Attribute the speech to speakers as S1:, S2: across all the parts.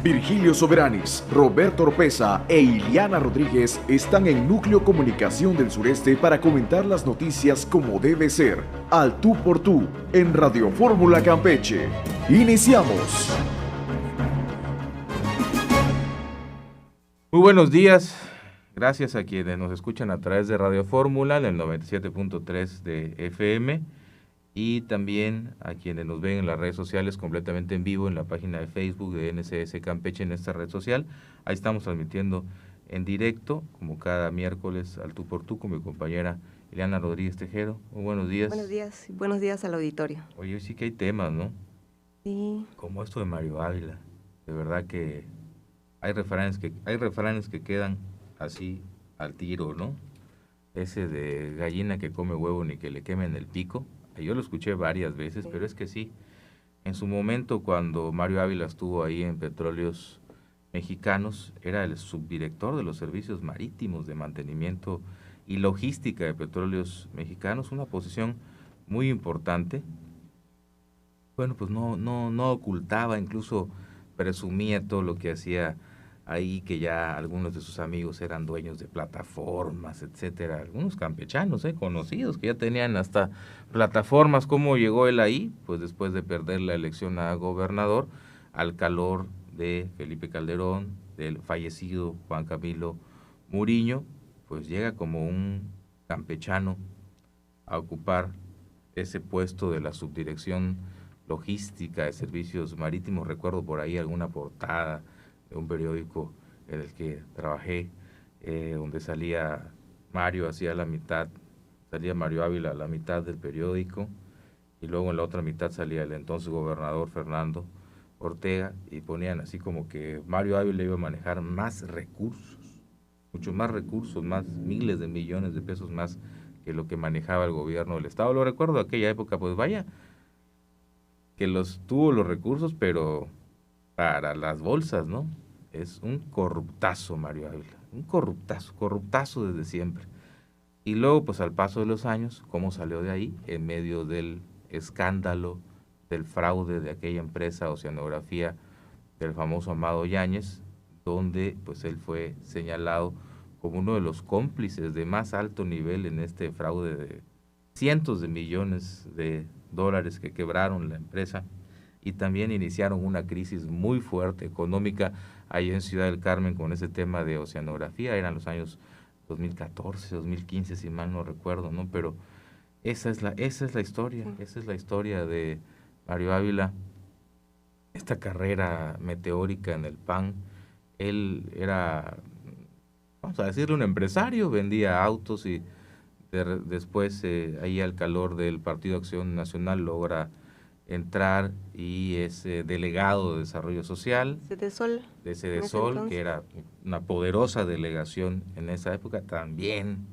S1: Virgilio Soberanis, Roberto Oropesa e Iliana Rodríguez están en Núcleo Comunicación del Sureste para comentar las noticias como debe ser, al tú por tú, en Radio Fórmula Campeche. ¡Iniciamos!
S2: Muy buenos días, gracias a quienes nos escuchan a través de Radio Fórmula en el 97.3 de FM y también a quienes nos ven en las redes sociales completamente en vivo en la página de Facebook de NCS Campeche en esta red social. Ahí estamos transmitiendo en directo, como cada miércoles, al tú por tú con mi compañera Iliana Rodríguez Tejero. Muy buenos días.
S3: Buenos días al auditorio.
S2: Oye, hoy sí que hay temas, ¿no?
S3: Sí.
S2: Como esto de Mario Ávila, de verdad que hay refranes que quedan así al tiro, ¿no? Ese de gallina que come huevo ni que le quemen el pico. Yo lo escuché varias veces, pero es que sí, en su momento cuando Mario Ávila estuvo ahí en Petróleos Mexicanos, era el subdirector de los servicios marítimos de mantenimiento y logística de Petróleos Mexicanos, una posición muy importante. Bueno, pues no ocultaba, incluso presumía todo lo que hacía ahí, que ya algunos de sus amigos eran dueños de plataformas, etcétera, algunos campechanos conocidos que ya tenían hasta plataformas. ¿Cómo llegó él ahí? Pues después de perder la elección a gobernador, al calor de Felipe Calderón, del fallecido Juan Camilo Muriño, pues llega como un campechano a ocupar ese puesto de la subdirección logística de servicios marítimos. Recuerdo por ahí alguna portada de un periódico en el que trabajé, donde salía Mario salía Mario Ávila a la mitad del periódico, y luego en la otra mitad salía el entonces gobernador Fernando Ortega, y ponían así como que Mario Ávila iba a manejar más recursos, mucho más recursos, más miles de millones de pesos más que lo que manejaba el gobierno del estado. Lo recuerdo de aquella época, pues vaya, que tuvo los recursos, pero para las bolsas, ¿no? Es un corruptazo Mario Ávila, un corruptazo desde siempre. Y luego, pues al paso de los años, ¿cómo salió de ahí? En medio del escándalo, del fraude de aquella empresa Oceanografía del famoso Amado Yáñez, donde pues él fue señalado como uno de los cómplices de más alto nivel en este fraude de cientos de millones de dólares que quebraron la empresa, y también iniciaron una crisis muy fuerte económica ahí en Ciudad del Carmen con ese tema de oceanografía. Eran los años 2014, 2015, si mal no recuerdo, ¿no? Pero esa es la historia, esa es la historia de Mario Ávila, esta carrera meteórica en el PAN. Él era, vamos a decirle, un empresario, vendía autos y después ahí al calor del Partido Acción Nacional logra entrar y es delegado de Desarrollo Social de Cedesol, que era una poderosa delegación en esa época. También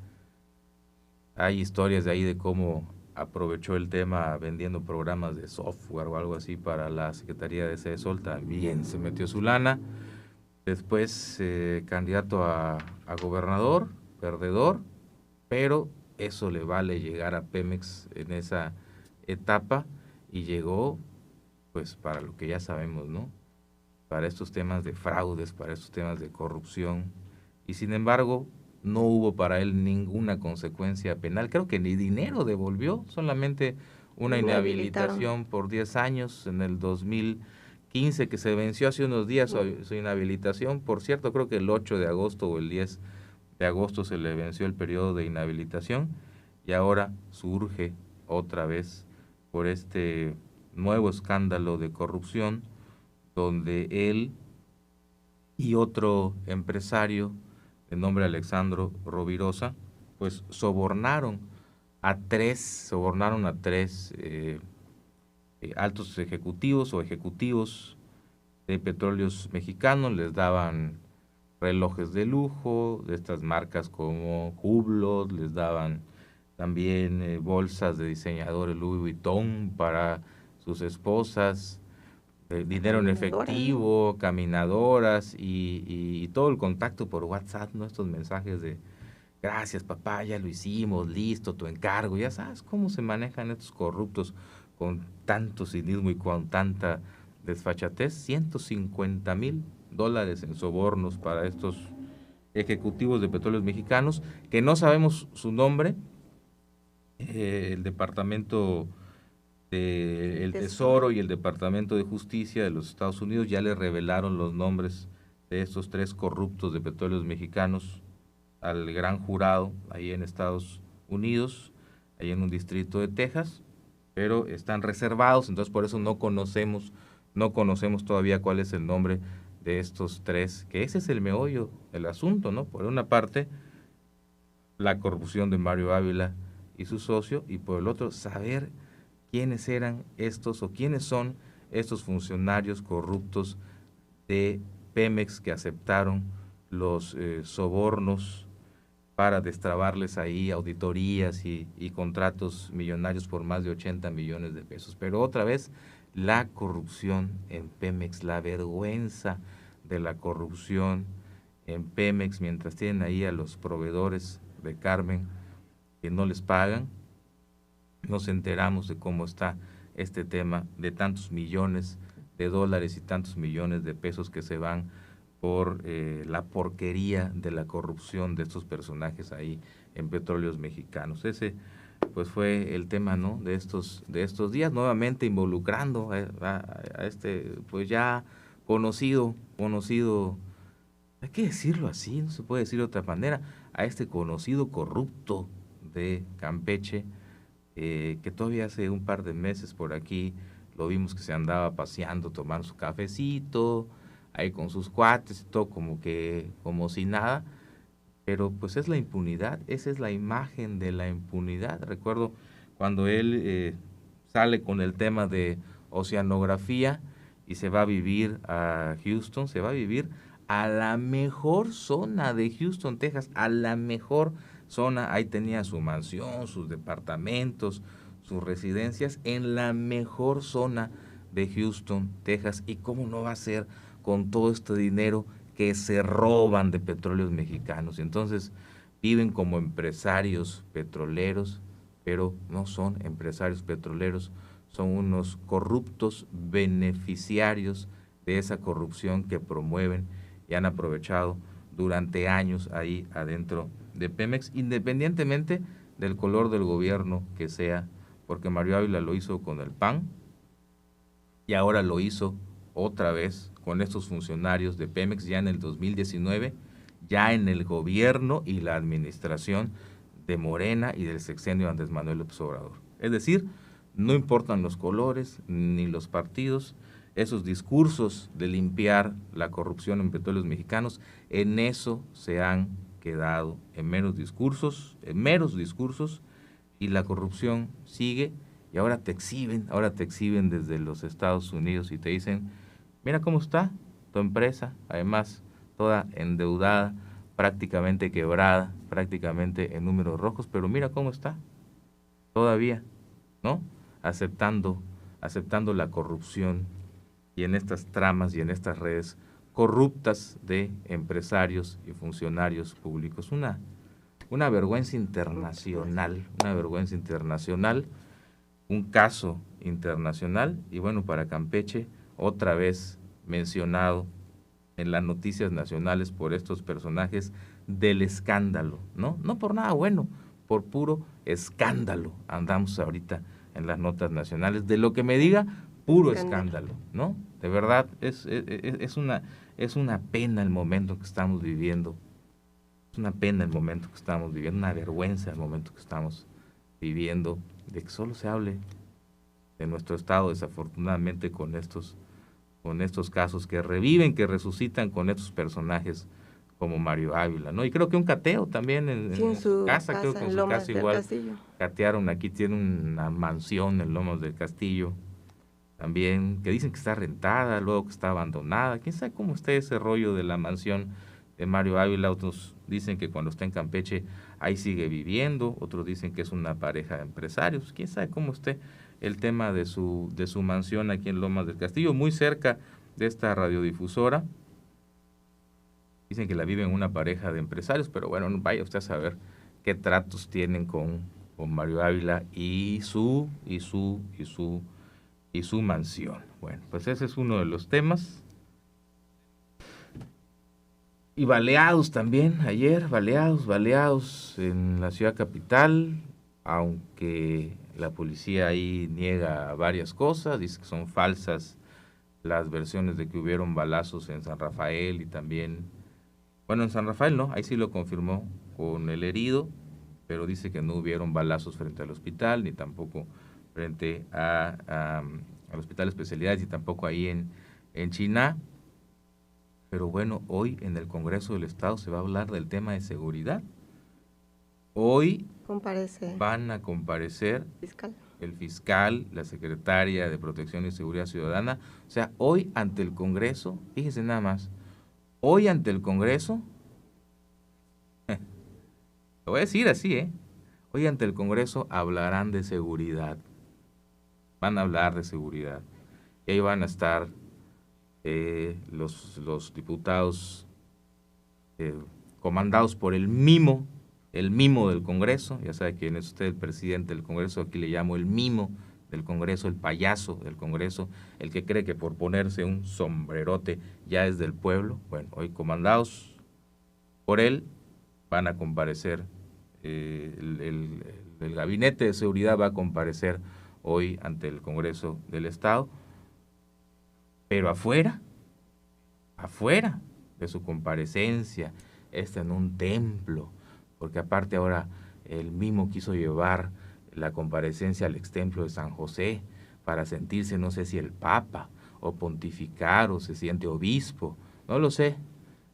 S2: hay historias de ahí de cómo aprovechó el tema vendiendo programas de software o algo así para la Secretaría de Cedesol. También se metió su lana. Después candidato a gobernador, perdedor, pero eso le vale llegar a Pemex en esa etapa. Y llegó, pues, para lo que ya sabemos, ¿no? Para estos temas de fraudes, para estos temas de corrupción. Y sin embargo, no hubo para él ninguna consecuencia penal. Creo que ni dinero devolvió, solamente una inhabilitación por 10 años en el 2015, que se venció hace unos días su inhabilitación. Por cierto, creo que el 8 de agosto o el 10 de agosto se le venció el periodo de inhabilitación, y ahora surge otra vez por este nuevo escándalo de corrupción, donde él y otro empresario de nombre Alexandro Rovirosa, pues sobornaron a tres altos ejecutivos o ejecutivos de Petróleos Mexicanos. Les daban relojes de lujo de estas marcas como Hublot, les daban también bolsas de diseñadores Louis Vuitton para sus esposas, dinero en efectivo, caminadoras y todo el contacto por WhatsApp, ¿no? Estos mensajes de gracias papá, ya lo hicimos, listo, tu encargo. Ya sabes cómo se manejan estos corruptos con tanto cinismo y con tanta desfachatez. 150,000 dólares en sobornos para estos ejecutivos de Petróleos Mexicanos, que no sabemos su nombre. El Departamento del Tesoro y el Departamento de Justicia de los Estados Unidos ya le revelaron los nombres de estos 3 corruptos de Petróleos Mexicanos al gran jurado ahí en Estados Unidos, ahí en un distrito de Texas, pero están reservados, entonces por eso no conocemos todavía cuál es el nombre de estos 3, que ese es el meollo del asunto, ¿no? Por una parte, la corrupción de Mario Ávila y su socio, y por el otro, saber quiénes eran estos o quiénes son estos funcionarios corruptos de Pemex que aceptaron los sobornos para destrabarles ahí auditorías y contratos millonarios por más de 80 millones de pesos. Pero otra vez, la corrupción en Pemex, la vergüenza de la corrupción en Pemex, mientras tienen ahí a los proveedores de Carmen que no les pagan, nos enteramos de cómo está este tema de tantos millones de dólares y tantos millones de pesos que se van por la porquería de la corrupción de estos personajes ahí en Petróleos Mexicanos. Ese pues fue el tema, ¿no?, de estos días, nuevamente involucrando a este pues ya conocido, hay que decirlo así, no se puede decir de otra manera, a este conocido corrupto de Campeche, que todavía hace un par de meses por aquí lo vimos que se andaba paseando, tomando su cafecito, ahí con sus cuates y todo como si nada, pero pues es la impunidad, esa es la imagen de la impunidad. Recuerdo cuando él sale con el tema de oceanografía y se va a vivir a Houston, se va a vivir a la mejor zona de Houston, Texas, a la mejor zona. Ahí tenía su mansión, sus departamentos, sus residencias en la mejor zona de Houston, Texas. ¿Y cómo no va a ser con todo este dinero que se roban de Petróleos Mexicanos? Entonces viven como empresarios petroleros, pero no son empresarios petroleros, son unos corruptos beneficiarios de esa corrupción que promueven y han aprovechado durante años ahí adentro de Pemex, independientemente del color del gobierno que sea, porque Mario Ávila lo hizo con el PAN y ahora lo hizo otra vez con estos funcionarios de Pemex ya en el 2019, ya en el gobierno y la administración de Morena y del sexenio Andrés Manuel López Obrador. Es decir, no importan los colores ni los partidos, esos discursos de limpiar la corrupción en Petróleos Mexicanos, en eso se han quedado, en meros discursos, y la corrupción sigue, y ahora te exhiben desde los Estados Unidos y te dicen, mira cómo está tu empresa, además toda endeudada, prácticamente quebrada, prácticamente en números rojos, pero mira cómo está, todavía, ¿no?, aceptando la corrupción y en estas tramas y en estas redes corruptas de empresarios y funcionarios públicos. Una vergüenza internacional, un caso internacional, y bueno, para Campeche, otra vez mencionado en las noticias nacionales por estos personajes del escándalo, ¿no? No por nada bueno, por puro escándalo. Andamos ahorita en las notas nacionales, de lo que me diga, puro escándalo, ¿no? De verdad, es una pena el momento que estamos viviendo. Es una pena el momento que estamos viviendo, una vergüenza el momento que estamos viviendo, de que solo se hable de nuestro estado, desafortunadamente, con estos casos que reviven, que resucitan con estos personajes como Mario Ávila, ¿no? Y creo que un cateo también en su casa, creo que en su casa igual catearon. Aquí tiene una mansión en Lomas del Castillo, también, que dicen que está rentada, luego que está abandonada. ¿Quién sabe cómo esté ese rollo de la mansión de Mario Ávila? Otros dicen que cuando está en Campeche ahí sigue viviendo, otros dicen que es una pareja de empresarios. ¿Quién sabe cómo esté el tema de su mansión aquí en Lomas del Castillo, muy cerca de esta radiodifusora? Dicen que la viven una pareja de empresarios, pero bueno, vaya usted a saber qué tratos tienen con Mario Ávila y su mansión. Bueno, pues ese es uno de los temas. Y baleados también, ayer, baleados en la ciudad capital, aunque la policía ahí niega varias cosas, dice que son falsas las versiones de que hubieron balazos en San Rafael y también, bueno, en San Rafael no, ahí sí lo confirmó con el herido, pero dice que no hubieron balazos frente al hospital, ni tampoco frente al hospital de especialidades, y tampoco ahí en China. Pero bueno, hoy en el Congreso del Estado se va a hablar del tema de seguridad. Hoy van a comparecer el fiscal, la secretaria de Protección y Seguridad Ciudadana. O sea, hoy ante el Congreso, fíjese nada más, hoy ante el Congreso, lo voy a decir así, hoy ante el Congreso hablarán de seguridad. Van a hablar de seguridad. Y ahí van a estar los diputados comandados por el mimo del Congreso. Ya sabe quién es usted, el presidente del Congreso, aquí le llamo el mimo del Congreso, el payaso del Congreso, el que cree que por ponerse un sombrerote ya es del pueblo. Bueno, hoy comandados por él van a comparecer, el gabinete de seguridad va a comparecer hoy ante el Congreso del Estado, pero afuera de su comparecencia, en un templo, porque aparte ahora el mimo quiso llevar la comparecencia al extemplo de San José para sentirse, no sé si el papa o pontificar o se siente obispo, no lo sé,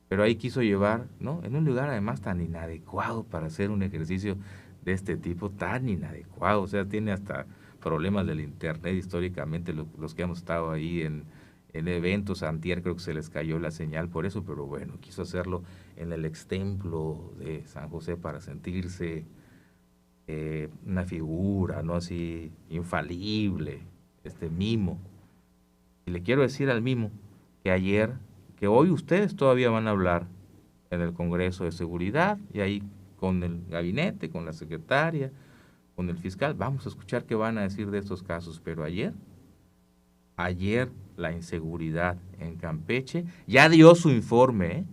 S2: pero ahí quiso llevar, ¿no? En un lugar además tan inadecuado para hacer un ejercicio de este tipo, tan inadecuado, o sea, tiene hasta problemas del internet históricamente, los que hemos estado ahí en eventos. Antier creo que se les cayó la señal por eso, pero bueno, quiso hacerlo en el extemplo de San José para sentirse una figura, ¿no? Así, infalible, mimo. Y le quiero decir al mimo que hoy ustedes todavía van a hablar en el Congreso de Seguridad, y ahí con el gabinete, con la secretaria, con el fiscal, vamos a escuchar qué van a decir de estos casos. Pero ayer la inseguridad en Campeche ya dio su informe,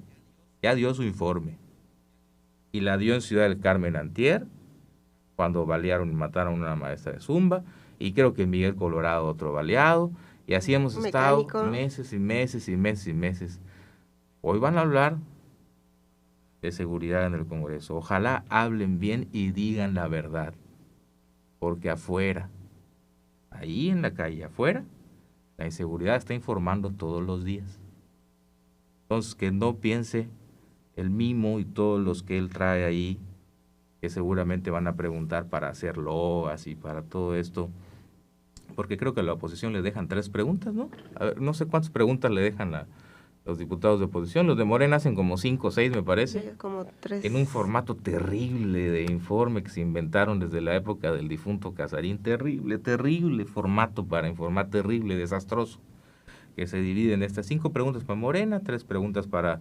S2: y la dio en Ciudad del Carmen antier, cuando balearon y mataron a una maestra de Zumba, y creo que en Miguel Colorado otro baleado, y así hemos estado meses y meses y meses y meses. Hoy van a hablar de seguridad en el Congreso. Ojalá hablen bien y digan la verdad, porque afuera, ahí en la calle afuera, la inseguridad está informando todos los días. Entonces, que no piense el mimo y todos los que él trae ahí, que seguramente van a preguntar para hacer loas y para todo esto, porque creo que a la oposición le dejan 3 preguntas, ¿no? A ver, no sé cuántas preguntas le dejan los diputados de oposición. Los de Morena hacen como 5 o 6, me parece.
S3: Sí, como 3.
S2: En un formato terrible de informe que se inventaron desde la época del difunto Casarín. Terrible formato para informar, terrible, desastroso. Que se divide en estas 5 preguntas para Morena, 3 preguntas para,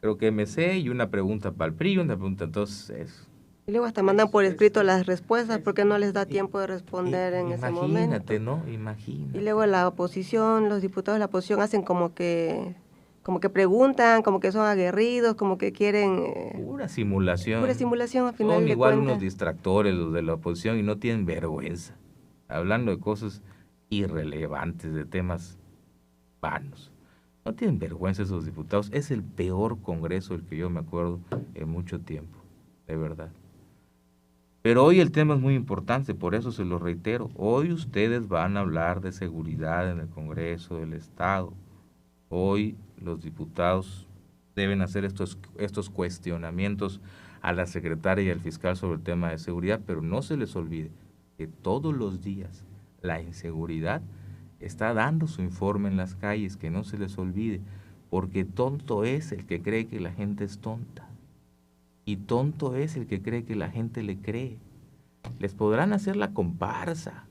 S2: creo que MC, y una pregunta para el PRI, una pregunta. Entonces
S3: y luego hasta mandan por escrito las respuestas porque no les da tiempo de responder en ese momento.
S2: Imagínate, ¿no? Imagínate.
S3: Y luego la oposición, los diputados de la oposición hacen como que preguntan, como que son aguerridos, como que quieren...
S2: Pura simulación.
S3: Pura simulación, al final
S2: son
S3: de
S2: igual
S3: cuentas.
S2: Unos distractores los de la oposición, y no tienen vergüenza. Hablando de cosas irrelevantes, de temas vanos. No tienen vergüenza esos diputados. Es el peor Congreso del que yo me acuerdo en mucho tiempo, de verdad. Pero hoy el tema es muy importante, por eso se lo reitero. Hoy ustedes van a hablar de seguridad en el Congreso del Estado. Hoy los diputados deben hacer estos cuestionamientos a la secretaria y al fiscal sobre el tema de seguridad, pero no se les olvide que todos los días la inseguridad está dando su informe en las calles, que no se les olvide, porque tonto es el que cree que la gente es tonta. Y tonto es el que cree que la gente le cree. Les podrán hacer la comparsa,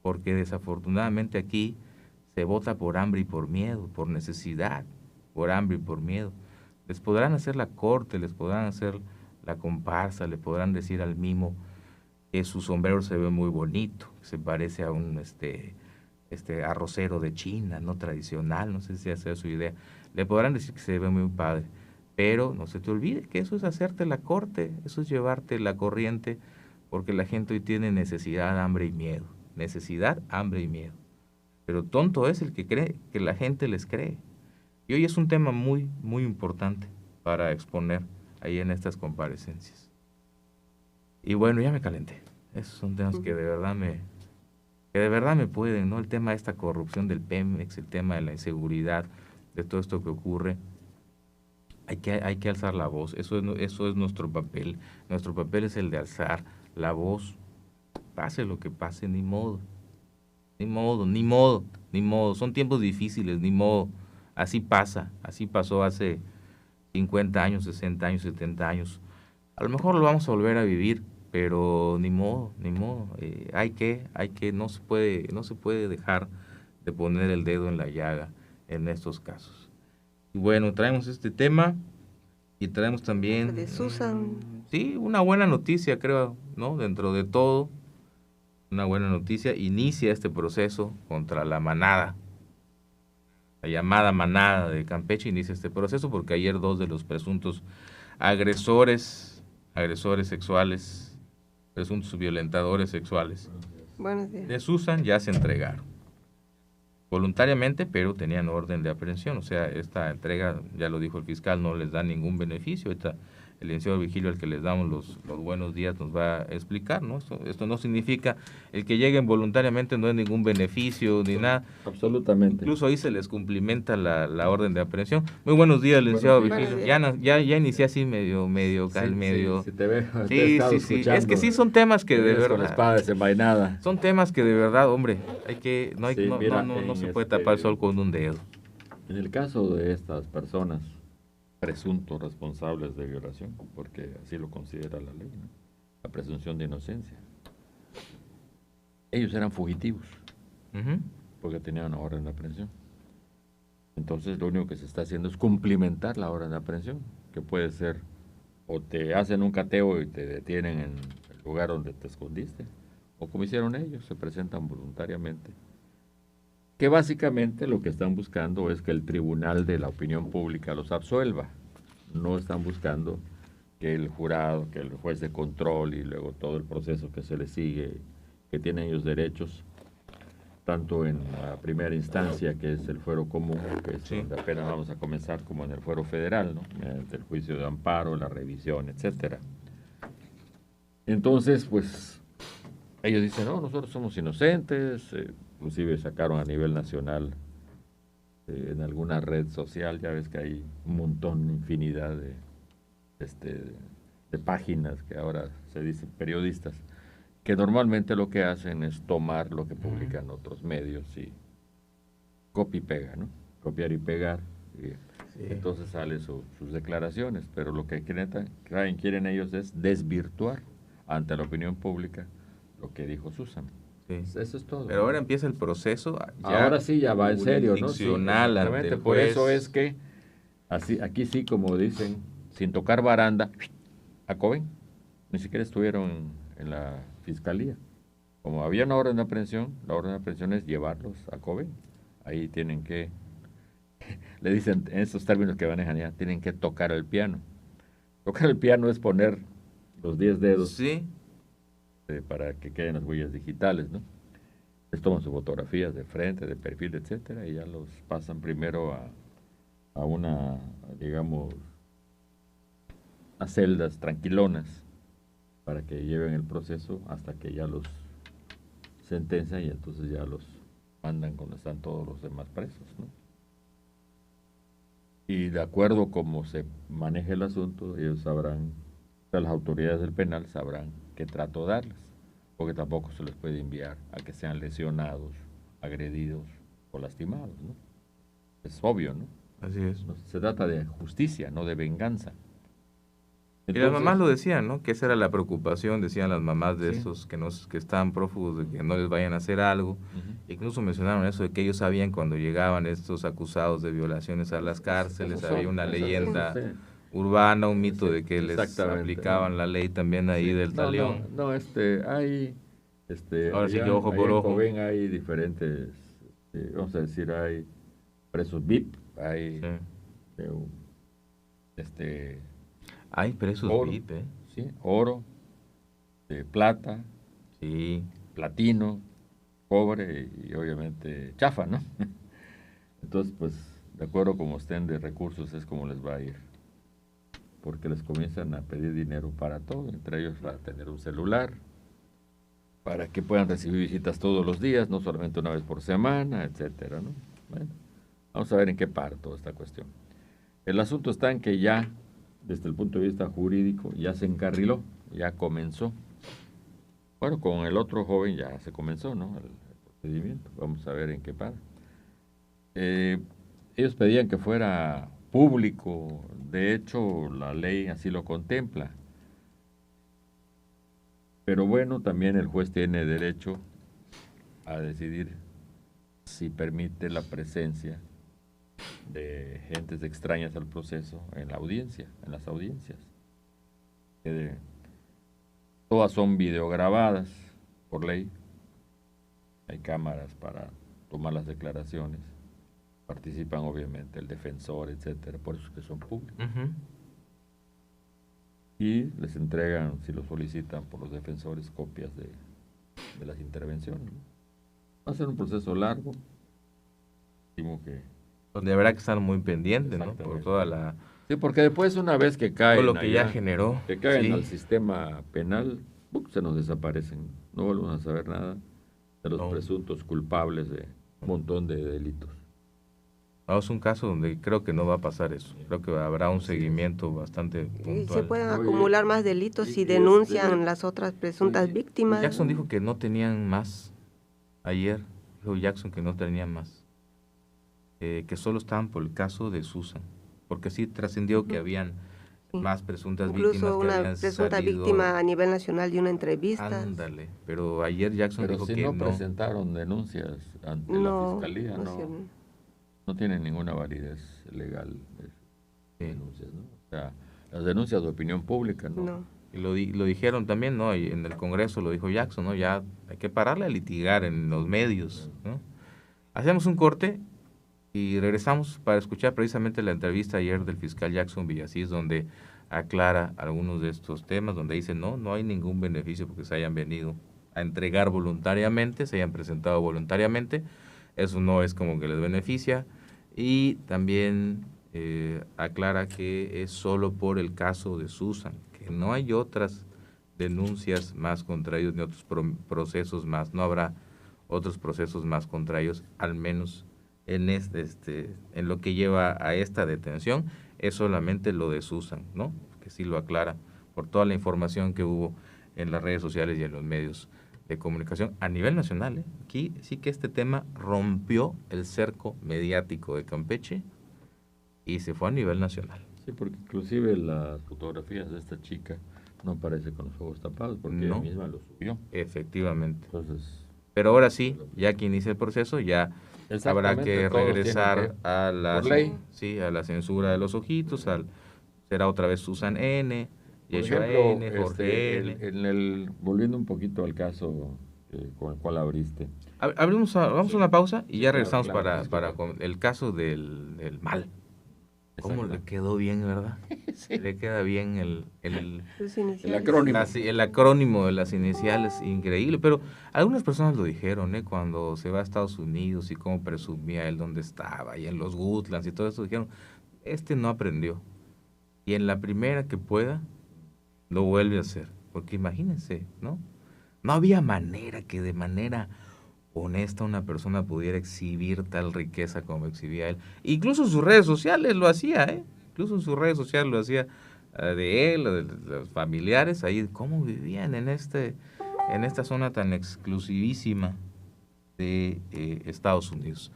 S2: porque desafortunadamente aquí se vota por hambre y por miedo, por necesidad, por hambre y por miedo. Les podrán hacer la corte, les podrán hacer la comparsa, le podrán decir al mimo que su sombrero se ve muy bonito, que se parece a un arrocero de China, no tradicional, no sé si esa es su idea. Le podrán decir que se ve muy padre, Pero no se te olvide que eso es hacerte la corte, eso es llevarte la corriente, porque la gente hoy tiene necesidad, hambre y miedo. Necesidad, hambre y miedo. Pero tonto es el que cree que la gente les cree. Y hoy es un tema muy, muy importante para exponer ahí en estas comparecencias. Y bueno, ya me calenté. Esos son temas que de verdad me pueden, ¿no? El tema de esta corrupción del Pemex, el tema de la inseguridad, de todo esto que ocurre. Hay que alzar la voz. Eso es nuestro papel. Nuestro papel es el de alzar la voz. Pase lo que pase, ni modo. Ni modo, ni modo, ni modo. Son tiempos difíciles, ni modo. Así pasa. Así pasó hace 50 años, 60 años, 70 años. A lo mejor lo vamos a volver a vivir, pero ni modo, ni modo. No se puede dejar de poner el dedo en la llaga en estos casos. Y bueno, traemos este tema y traemos también...
S3: De Susan.
S2: Sí, una buena noticia, creo, ¿no? Dentro de todo, una buena noticia. Inicia este proceso contra la manada. La llamada manada de Campeche inicia este proceso porque ayer 2 de los presuntos agresores sexuales, presuntos violentadores sexuales
S3: Buenos días.
S2: de Susan ya se entregaron. Voluntariamente, pero tenían orden de aprehensión. O sea, esta entrega, ya lo dijo el fiscal, no les da ningún beneficio. El licenciado Vigilio, al que les damos los buenos días, nos va a explicar, ¿no? Esto no significa, el que lleguen voluntariamente no es ningún beneficio ni nada.
S4: Absolutamente.
S2: Incluso ahí se les cumplimenta la orden de aprehensión. Muy buenos días, licenciado Vigilio. Ya inicié así medio.
S4: Sí, te veo.
S2: Sí. Es que sí son temas que de verdad.
S4: Con la espada desenvainada.
S2: Son temas que de verdad, hombre, no se puede tapar el sol con un dedo.
S4: En el caso de estas personas presuntos responsables de violación, porque así lo considera la ley, ¿no? La presunción de inocencia. Ellos eran fugitivos, porque tenían una orden de aprehensión. Entonces lo único que se está haciendo es cumplimentar la orden de aprehensión, que puede ser, o te hacen un cateo y te detienen en el lugar donde te escondiste, o como hicieron ellos, se presentan voluntariamente. Que básicamente lo que están buscando es que el tribunal de la opinión pública los absuelva. No están buscando que el jurado, que el juez de control y luego todo el proceso que se les sigue, que tienen ellos derechos, tanto en la primera instancia, que es el fuero común, que es donde apenas vamos a comenzar, como en el fuero federal, ¿no? Mediante el juicio de amparo, la revisión, etcétera. Entonces, pues, ellos dicen, no, nosotros somos inocentes, inclusive sacaron a nivel nacional en alguna red social, ya ves que hay un montón, infinidad de páginas que ahora se dicen periodistas, que normalmente lo que hacen es tomar lo que publican otros medios y copia y pega, ¿no? Copiar y pegar. Entonces salen sus declaraciones, pero lo que quieren ellos es desvirtuar ante la opinión pública lo que dijo Susan.
S2: Sí.
S4: Eso es todo.
S2: Pero ahora empieza el proceso.
S4: Ahora sí ya va en serio, ¿no? Sí,
S2: ante el
S4: por
S2: juez.
S4: eso es que aquí sí, como dicen, sin tocar baranda, a Coben. Ni siquiera estuvieron en la fiscalía. Como había una orden de aprehensión, la orden de aprehensión es llevarlos a Coben. Ahí tienen que, le dicen en estos términos que manejan ya, tienen que tocar el piano. Tocar el piano es poner los 10 dedos.
S2: Sí.
S4: Para que queden las huellas digitales, ¿no? Les toman sus fotografías de frente, de perfil, etcétera, y ya los pasan primero a una, digamos, a celdas tranquilonas para que lleven el proceso hasta que ya los sentencian y entonces ya los mandan cuando están todos los demás presos, ¿no? Y de acuerdo cómo se maneje el asunto, ellos sabrán, o sea, las autoridades del penal sabrán qué trato darles, porque tampoco se les puede enviar a que sean lesionados, agredidos o lastimados, ¿no? Es obvio, ¿no?
S2: Así es.
S4: Se trata de justicia, no de venganza.
S2: Entonces, y las mamás lo decían, ¿no? Que esa era la preocupación, decían las mamás de
S4: sí,
S2: esos que estaban prófugos, de que no les vayan a hacer algo. Incluso mencionaron eso, de que ellos sabían cuando llegaban estos acusados de violaciones a las cárceles, había una leyenda urbana, un mito de que les aplicaban la ley también ahí del talión.
S4: Hay...
S2: Ahora sí que ojo por ojo.
S4: Ven, hay diferentes, vamos a decir, hay presos VIP, hay
S2: Hay precios
S4: oro,
S2: VIP, ¿eh?
S4: ¿sí? Oro, plata,
S2: Sí.
S4: platino, cobre y obviamente chafa, ¿no? Entonces, pues, de acuerdo como estén de recursos es como les va a ir. Porque les comienzan a pedir dinero para todo, entre ellos para tener un celular, para que puedan recibir visitas todos los días, no solamente una vez por semana, etcétera, ¿no? Bueno, vamos a ver en qué para toda esta cuestión. El asunto está en que ya, desde el punto de vista jurídico, ya se encarriló, ya comenzó. Bueno, con el otro joven ya se comenzó, ¿no? El procedimiento. Vamos a ver en qué para. Ellos pedían que fuera público, de hecho la ley así lo contempla. Pero bueno, también el juez tiene derecho a decidir si permite la presencia de gentes extrañas al proceso en la audiencia, en las audiencias. Todas son videograbadas por ley. Hay cámaras para tomar las declaraciones. Participan obviamente el defensor, etcétera, por eso es que son públicos.
S2: Ujú.
S4: Y les entregan, si lo solicitan por los defensores, copias de las intervenciones, ¿no? Va a ser un proceso largo. Estimo que...
S2: Donde habrá que estar muy pendiente, ¿no? Por
S4: Exactamente.
S2: toda la...
S4: Sí, porque después una vez que caen
S2: todo lo que ya
S4: allá,
S2: generó.
S4: que caen
S2: Sí.
S4: al sistema penal, se nos desaparecen. No volvemos a saber nada de los
S2: No.
S4: presuntos culpables de un montón de delitos.
S2: Es un caso donde creo que no va a pasar eso. Creo que habrá un seguimiento bastante
S3: Y
S2: puntual.
S3: se pueden
S4: Oye,
S3: acumular más delitos
S4: y
S3: si
S4: que
S3: denuncian las otras presuntas
S4: oye,
S3: víctimas.
S2: Jackson dijo que no tenían más. Ayer dijo Jackson que no tenían más. Que solo estaban por el caso de Susan. Porque sí trascendió que habían
S3: Sí.
S2: más presuntas víctimas
S3: Incluso
S2: que
S3: una
S2: habían
S3: presunta
S2: salido.
S3: víctima a nivel nacional de una entrevista.
S2: Ándale. Pero ayer Jackson
S4: Pero
S2: dijo
S4: si
S2: que
S4: no
S2: no.
S4: presentaron denuncias ante la
S3: No,
S4: fiscalía,
S3: no
S4: no,
S3: sé.
S4: no tienen ninguna validez legal
S2: Sí.
S4: denuncias, ¿no? O sea, las denuncias de opinión pública, ¿no?
S3: No.
S2: Y lo dijeron también, ¿no? Y en el Congreso lo dijo Jackson, ¿no? Ya hay que pararle a litigar en los medios, ¿no? Hacemos un corte y regresamos para escuchar precisamente la entrevista ayer del fiscal Jackson Villasís, donde aclara algunos de estos temas, donde dice, no hay ningún beneficio porque se hayan venido a entregar voluntariamente, se hayan presentado voluntariamente, eso no es como que les beneficia, y también aclara que es solo por el caso de Susan, que no hay otras denuncias más contra ellos ni otros procesos más, no habrá otros procesos más contra ellos, al menos en en lo que lleva a esta detención, es solamente lo de Susan, ¿no? Que sí lo aclara por toda la información que hubo en las redes sociales y en los medios de comunicación a nivel nacional, ¿eh? Aquí sí que este tema rompió el cerco mediático de Campeche y se fue a nivel nacional.
S4: Sí, porque inclusive las fotografías de esta chica no aparece con los ojos tapados, porque
S2: No.
S4: ella misma lo subió.
S2: Efectivamente.
S4: Entonces,
S2: Pero ahora sí, ya que inicia el proceso, ya habrá
S4: exactamente,
S2: que
S4: todos
S2: regresar
S4: tienen que,
S2: a la,
S4: por ley.
S2: sí, a la censura de los ojitos, será otra vez Susan N.,
S4: por
S2: Yeshua
S4: ejemplo,
S2: N., Jorge N.
S4: volviendo un poquito al caso con el cual abriste,
S2: Vamos a una pausa y ya
S4: Claro,
S2: regresamos
S4: claro,
S2: para con el caso del mal. ¿Cómo le quedó bien, verdad?
S4: Sí.
S2: Le queda bien
S3: Sus iniciales.
S4: El acrónimo.
S2: el acrónimo de las iniciales, increíble. Pero algunas personas lo dijeron, cuando se va a Estados Unidos y cómo presumía él dónde estaba, y en los Woodlands y todo eso, dijeron, no aprendió. Y en la primera que pueda, lo vuelve a hacer. Porque imagínense, ¿no? No había manera que de manera honesta una persona pudiera exhibir tal riqueza como exhibía él. Incluso en sus redes sociales lo hacía, Incluso en sus redes sociales lo hacía de él, de los familiares, ahí cómo vivían en esta zona tan exclusivísima de Estados Unidos.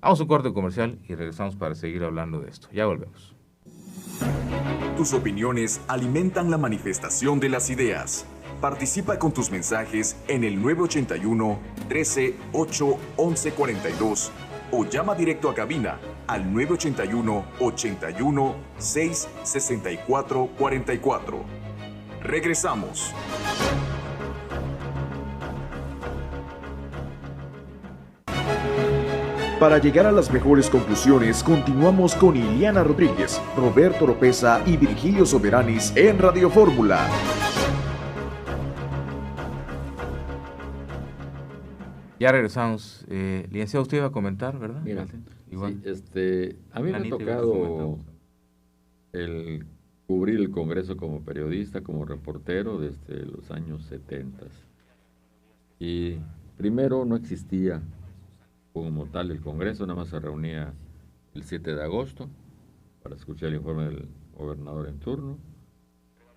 S2: Vamos a un corte comercial y regresamos para seguir hablando de esto. Ya volvemos.
S1: Tus opiniones alimentan la manifestación de las ideas. Participa con tus mensajes en el 981 13 8 11 42 o llama directo a cabina al 981 81 6 64 44. Regresamos. Para llegar a las mejores conclusiones, continuamos con Iliana Rodríguez, Roberto Oropesa y Virgilio Soberanis en Radio Fórmula.
S2: Ya regresamos. Licenciado, usted iba a comentar, ¿verdad?
S4: Mira,
S2: igual.
S4: sí, a mí me ha
S2: Anita,
S4: tocado el cubrir el Congreso como periodista, como reportero desde los años 70. Y primero no existía como tal el Congreso, nada más se reunía el 7 de agosto para escuchar el informe del gobernador en turno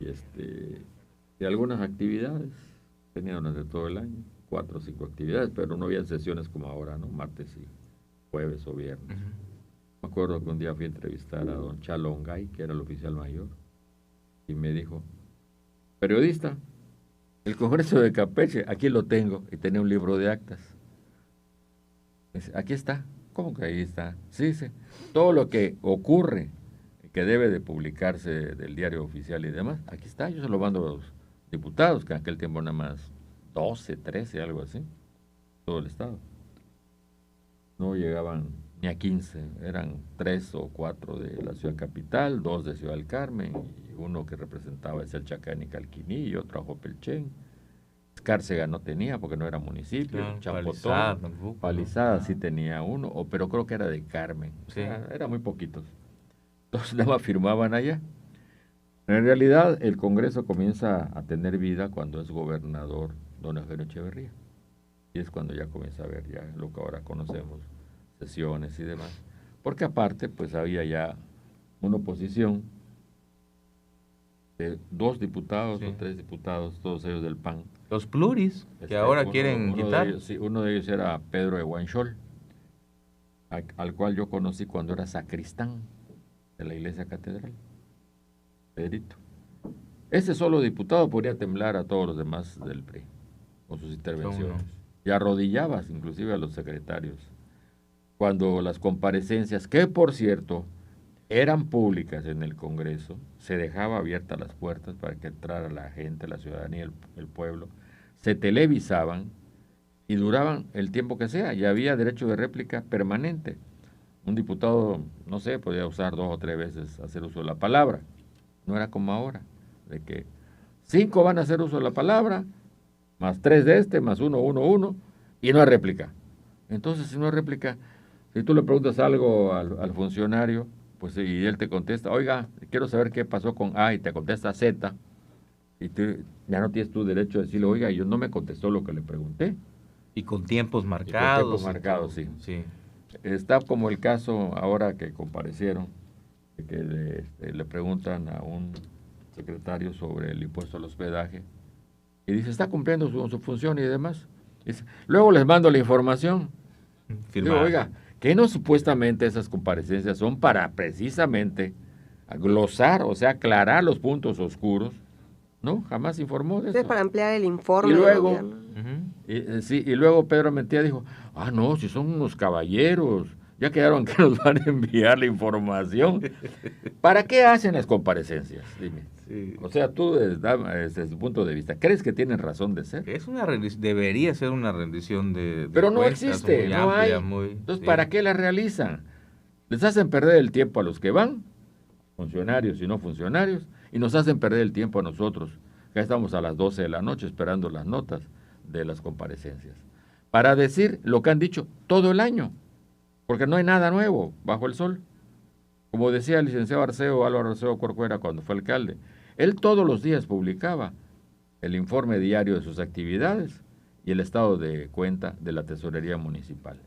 S4: y algunas actividades, tenían durante todo el año, 4 o 5 actividades, pero no había sesiones como ahora, ¿no? Martes y jueves o viernes. Me acuerdo que un día fui a entrevistar a don Chalo Ongay, que era el oficial mayor, y me dijo, periodista, el Congreso de Campeche, aquí lo tengo, y tenía un libro de actas. Dice, aquí está. ¿Cómo que ahí está? Sí, dice, todo lo que ocurre, que debe de publicarse del diario oficial y demás, aquí está, yo se lo mando a los diputados, que en aquel tiempo nada más 12, 13, algo así, todo el estado. No llegaban ni a 15, eran 3 o 4 de la ciudad capital, 2 de Ciudad del Carmen, y uno que representaba es el Chacán y Calquiní, y otro a Jopelchen. Escárcega no tenía porque no era municipio,
S2: Claro,
S4: Chapotón, Palizada sí tenía uno, pero creo que era de Carmen,
S2: Sí.
S4: Era muy poquitos. Entonces nada más firmaban allá. En realidad el Congreso comienza a tener vida cuando es gobernador don Eugenio Echeverría, y es cuando ya comienza a ver ya lo que ahora conocemos, sesiones y demás, porque aparte pues había ya una oposición de 2 diputados
S2: Sí.
S4: o 3 diputados, todos ellos del PAN.
S2: Los pluris, que ahora quieren quitar.
S4: Uno de ellos era Pedro de Guanchol, al cual yo conocí cuando era sacristán de la iglesia catedral, Pedrito. Ese solo diputado podría temblar a todos los demás del PRI con sus intervenciones. Y arrodillabas inclusive a los secretarios. Cuando las comparecencias, que por cierto eran públicas en el Congreso, se dejaba abiertas las puertas para que entrara la gente, la ciudadanía, el pueblo, se televisaban y duraban el tiempo que sea, y había derecho de réplica permanente. Un diputado, no sé, podía usar 2 o 3 veces hacer uso de la palabra. No era como ahora, de que 5 van a hacer uso de la palabra, más 3 de más 1, y no hay réplica. Entonces, si no hay réplica, si tú le preguntas algo al funcionario, pues y él te contesta, oiga, quiero saber qué pasó con A, y te contesta Z, y ya no tienes tu derecho a decirle, oiga, yo no me contestó lo que le pregunté.
S2: Y con tiempos marcados.
S4: Sí.
S2: Sí.
S4: Está como el caso ahora que comparecieron, que le preguntan a un secretario sobre el impuesto al hospedaje, y dice, está cumpliendo su función y demás. Dice, luego les mando la información. Digo, oiga, que no supuestamente esas comparecencias son para precisamente glosar, o sea, aclarar los puntos oscuros. No, jamás informó de eso.
S3: Es para ampliar el informe.
S4: Y luego,
S3: del gobierno.
S4: y luego Pedro Mentía dijo, no, si son unos caballeros, ya quedaron que nos van a enviar la información. ¿Para qué hacen las comparecencias? Dime.
S2: Sí.
S4: O sea, tú desde tu punto de vista, ¿crees que tienen razón de ser?
S2: Debería ser una rendición de
S4: Pero no
S2: cuentas
S4: existe,
S2: muy
S4: no
S2: amplia,
S4: hay. Entonces, ¿para qué la realizan? Les hacen perder el tiempo a los que van, funcionarios y no funcionarios, y nos hacen perder el tiempo a nosotros. Ya estamos a las 12 de la noche esperando las notas de las comparecencias, para decir lo que han dicho todo el año, porque no hay nada nuevo bajo el sol. Como decía el licenciado Álvaro Arceo Corcuera cuando fue alcalde, él todos los días publicaba el informe diario de sus actividades y el estado de cuenta de la tesorería municipal.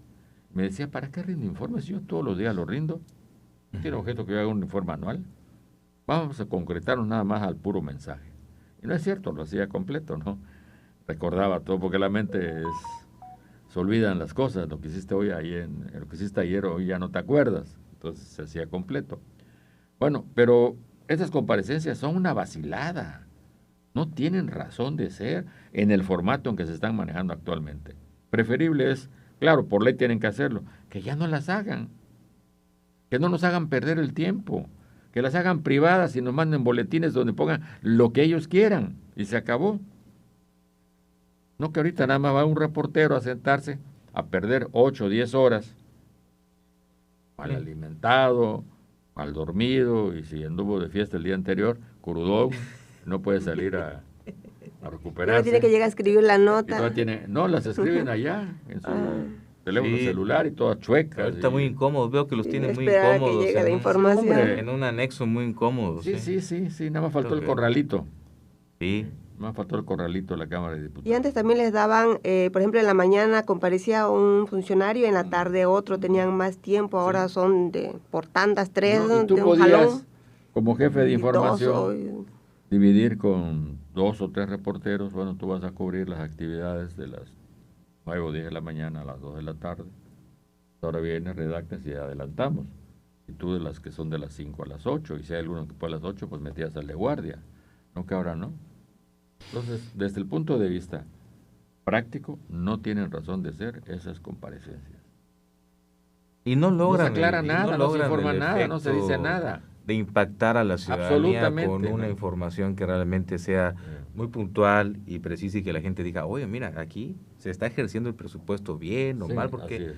S4: Me decía, ¿para qué rindo informes? Yo todos los días lo rindo. ¿No tiene objeto que yo haga un informe anual? Vamos a concretarnos nada más al puro mensaje. Y no es cierto, lo hacía completo, ¿no? Recordaba todo, porque la mente se olvidan las cosas. Lo que hiciste hoy, lo que hiciste ayer, hoy ya no te acuerdas. Entonces se hacía completo. Bueno, pero estas comparecencias son una vacilada. No tienen razón de ser en el formato en que se están manejando actualmente. Preferible es, claro, por ley tienen que hacerlo, que ya no las hagan. Que no nos hagan perder el tiempo. Que las hagan privadas y nos manden boletines donde pongan lo que ellos quieran. Y se acabó. No que ahorita nada más va un reportero a sentarse a perder 8 o 10 horas mal
S2: Sí.
S4: alimentado, mal dormido, y si anduvo de fiesta el día anterior, crudón, no puede salir a
S3: Y
S4: recuperarse.
S3: uno tiene que llegar a escribir la
S4: Y
S3: nota.
S4: todavía tiene, no, las escriben allá en su
S3: Ah.
S4: teléfono
S2: Sí.
S4: celular y todas chuecas.
S2: Ahorita muy incómodos, veo que los
S3: Sí,
S2: tienen muy
S3: esperar a que
S2: incómodos
S3: llegue la
S4: hombre.
S3: información.
S2: en un anexo muy incómodo.
S4: Sí, nada más faltó el
S2: Entonces,
S4: corralito.
S2: Sí,
S4: Nada más faltó el corralito de la Cámara de
S3: Y
S4: Diputados.
S3: antes también les daban, por ejemplo, en la mañana comparecía un funcionario, en la tarde otro, tenían más tiempo, ahora son por tandas, tres,
S4: No, y tú
S3: de un
S4: podías,
S3: jalón,
S4: como jefe de
S3: y dos,
S4: información, dividir con 2 o 3 reporteros. Bueno, tú vas a cubrir las actividades de las 9 o 10 de la mañana a las 2 de la tarde. Ahora vienes, redactas y adelantamos. Y tú de las que son de las 5 a las 8. Y si hay alguno que fue a las 8, pues metías al de guardia. No, que ahora no. Entonces, desde el punto de vista práctico, no tienen razón de ser esas comparecencias.
S2: y no logran,
S4: no se aclara
S2: y
S4: nada, no se
S2: logran
S4: informa
S2: el
S4: nada, no se dice
S2: efecto
S4: nada.
S2: de impactar a la ciudadanía
S4: Absolutamente,
S2: con una
S4: ¿no?
S2: información que realmente sea muy puntual y precisa y que la gente diga, oye, mira, aquí se está ejerciendo el presupuesto bien o
S4: Sí,
S2: mal,
S4: así
S2: porque
S4: es.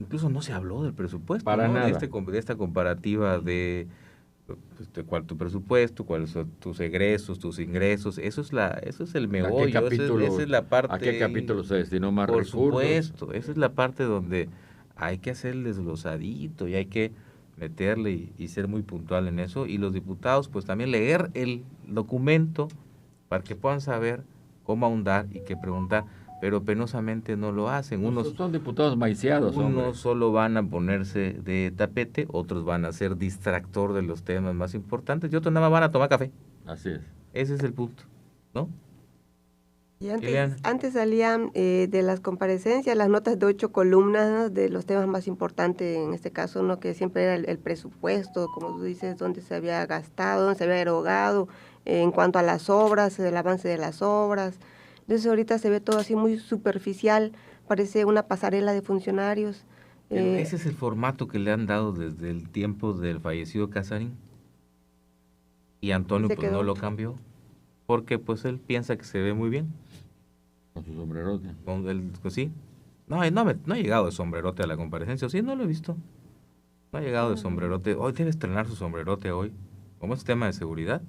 S2: incluso no se habló del presupuesto,
S4: Para
S2: ¿no?
S4: nada.
S2: De esta comparativa de cuál tu presupuesto, cuáles son tus egresos, tus ingresos, eso es el
S4: ¿A qué
S2: meollo,
S4: capítulo,
S2: esa es la parte.
S4: ¿A qué capítulo se destinó más
S2: Por
S4: recursos?
S2: supuesto, esa es la parte donde hay que hacer el desglosadito y hay que meterle y ser muy puntual en eso. Y los diputados, pues también leer el documento para que puedan saber cómo ahondar y qué preguntar, pero penosamente no lo hacen.
S4: Unos son diputados maiciados, hombre.
S2: Unos solo van a ponerse de tapete, otros van a ser distractor de los temas más importantes y otros nada más van a tomar café.
S4: Así es.
S2: Ese es el punto, ¿no?
S3: Y
S2: Ileana.
S3: antes salían de las comparecencias las notas de 8 columnas, ¿no?, de los temas más importantes, en este caso, ¿no?, que siempre era el presupuesto, como tú dices, dónde se había gastado, dónde se había erogado, en cuanto a las obras, el avance de las obras. Entonces ahorita se ve todo así muy superficial, parece una pasarela de funcionarios.
S2: Pero ese es el formato que le han dado desde el tiempo del fallecido Casarín. Y Antonio
S3: Se
S2: pues
S3: quedó.
S2: no lo cambió, porque pues él piensa que se ve muy bien.
S4: Con su sombrerote.
S2: Pues sí. No ha llegado de sombrerote a la comparecencia, ¿o sí? No lo he visto. No ha llegado de sombrerote. Hoy debe estrenar su sombrerote hoy. Como es tema de seguridad,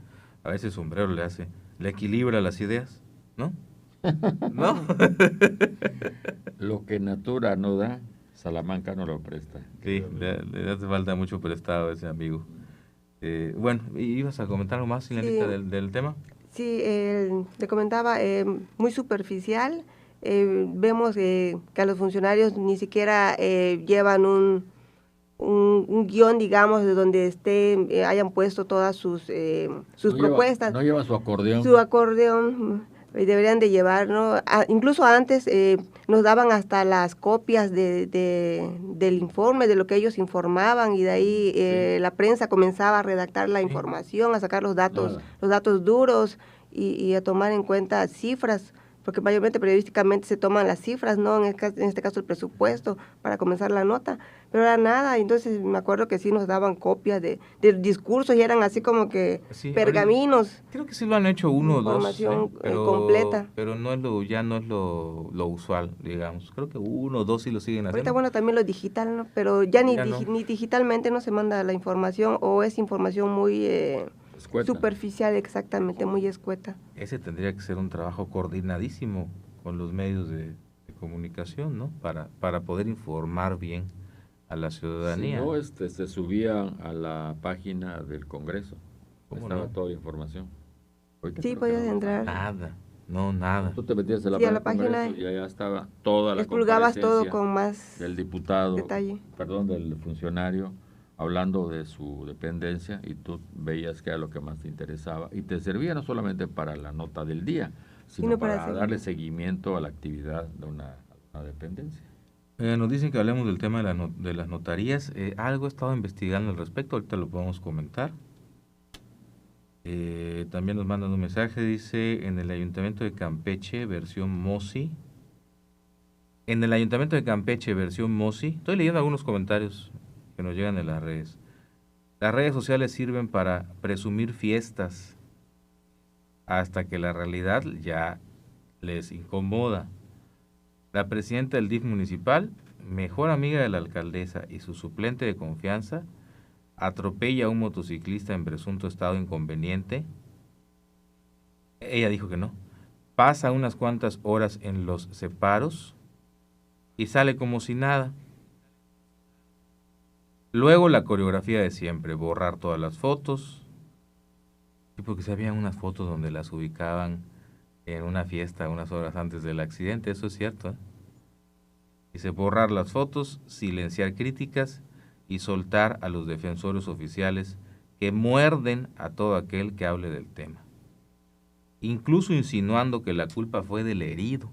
S2: a veces el sombrero le equilibra las ideas, ¿no? ¿No?
S4: Lo que Natura no da, Salamanca no lo presta.
S2: Sí, le hace falta mucho prestado a ese amigo. Bueno, ¿ibas a comentar algo más, señorita,
S3: Sí.
S2: del tema?
S3: Sí, le comentaba, muy superficial. Vemos que a los funcionarios ni siquiera llevan un guión, digamos, de donde hayan puesto todas sus propuestas.
S4: No lleva su acordeón.
S3: Su acordeón deberían de llevar, ¿no? Incluso antes nos daban hasta las copias del informe, de lo que ellos informaban, y de ahí
S4: Sí.
S3: la prensa comenzaba a redactar la información, a sacar los datos duros y a tomar en cuenta cifras, porque mayormente periodísticamente se toman las cifras, ¿no? En este caso el presupuesto, para comenzar la nota, pero era nada. Entonces me acuerdo que sí nos daban copias de discursos y eran así como que
S2: Sí,
S3: pergaminos.
S2: Creo que sí lo han hecho uno o dos,
S3: Información,
S2: pero
S3: completa.
S2: Pero ya no es lo usual, digamos. Creo que uno o dos sí lo siguen haciendo.
S3: Ahorita, bueno, también lo digital, ¿no? Pero ya ni,
S2: Ya no.
S3: ni digitalmente no se manda la información, o es información muy
S4: Escueta.
S3: superficial, exactamente, muy escueta.
S2: Ese tendría que ser un trabajo coordinadísimo con los medios de comunicación, ¿no? Para poder informar bien a la ciudadanía.
S4: Si no, se subía a la página del Congreso.
S2: ¿Cómo
S4: Estaba
S2: no?
S4: toda la información. Ahorita
S3: Sí,
S4: creo que
S3: podías
S4: no.
S3: entrar.
S2: Nada.
S4: Tú te metías en la
S3: Sí, a
S4: página
S3: la
S4: del Congreso
S3: página,
S4: y allá estaba toda la
S3: Expulgabas todo
S4: comparecencia
S3: con más
S4: del diputado,
S3: detalle.
S4: del funcionario, hablando de su dependencia, y tú veías que era lo que más te interesaba y te servía no solamente para la nota del día, sino
S3: Sino para
S4: para darle seguimiento a la actividad de una dependencia.
S2: Nos dicen que hablemos del tema de las notarías. Algo he estado investigando al respecto, ahorita lo podemos comentar. También nos mandan un mensaje, dice, en el Ayuntamiento de Campeche, versión MOSI. En el Ayuntamiento de Campeche, versión MOSI, estoy leyendo algunos comentarios que nos llegan en las redes. Las redes sociales sirven para presumir fiestas hasta que la realidad ya les incomoda. La presidenta del DIF municipal mejor amiga de la alcaldesa y su suplente de confianza, atropella a un motociclista en presunto estado inconveniente. Ella dijo que no. Pasa unas cuantas horas en los separos y sale como si nada. Luego la coreografía de siempre, borrar todas las fotos, porque se habían unas fotos donde las ubicaban en una fiesta unas horas antes del accidente, eso es cierto, ¿eh? Dice borrar las fotos, silenciar críticas y soltar a los defensores oficiales que muerden a todo aquel que hable del tema, incluso insinuando que la culpa fue del herido.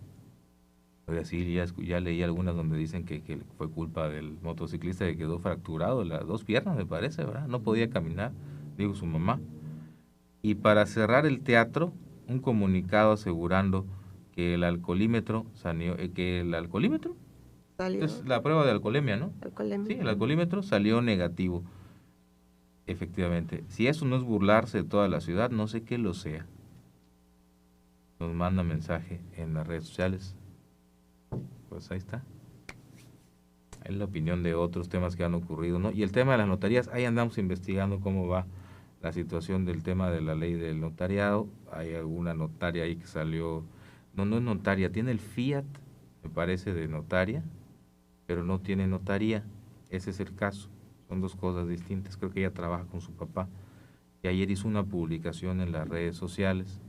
S2: Oiga, sí, ya leí algunas donde dicen que fue culpa del motociclista que quedó fracturado, las dos piernas me parece, ¿verdad? No podía caminar, dijo su mamá. Y para cerrar el teatro, un comunicado asegurando que el alcoholímetro salió,
S3: Salió
S2: es la prueba de alcoholemia, ¿no?
S3: alcoholemia.
S2: Sí, el alcoholímetro salió negativo. Efectivamente, si eso no es burlarse de toda la ciudad, no sé qué lo sea. Nos manda mensaje en las redes sociales. Pues ahí está. Es la opinión de otros temas que han ocurrido, ¿no? Y el tema de las notarías, ahí andamos investigando cómo va la situación del tema de la ley del notariado. Hay alguna notaria ahí que salió, no es notaria, tiene el fiat, me parece, de notaria, pero no tiene notaría. Ese es el caso, son dos cosas distintas. Creo que ella trabaja con su papá y ayer hizo una publicación en las redes sociales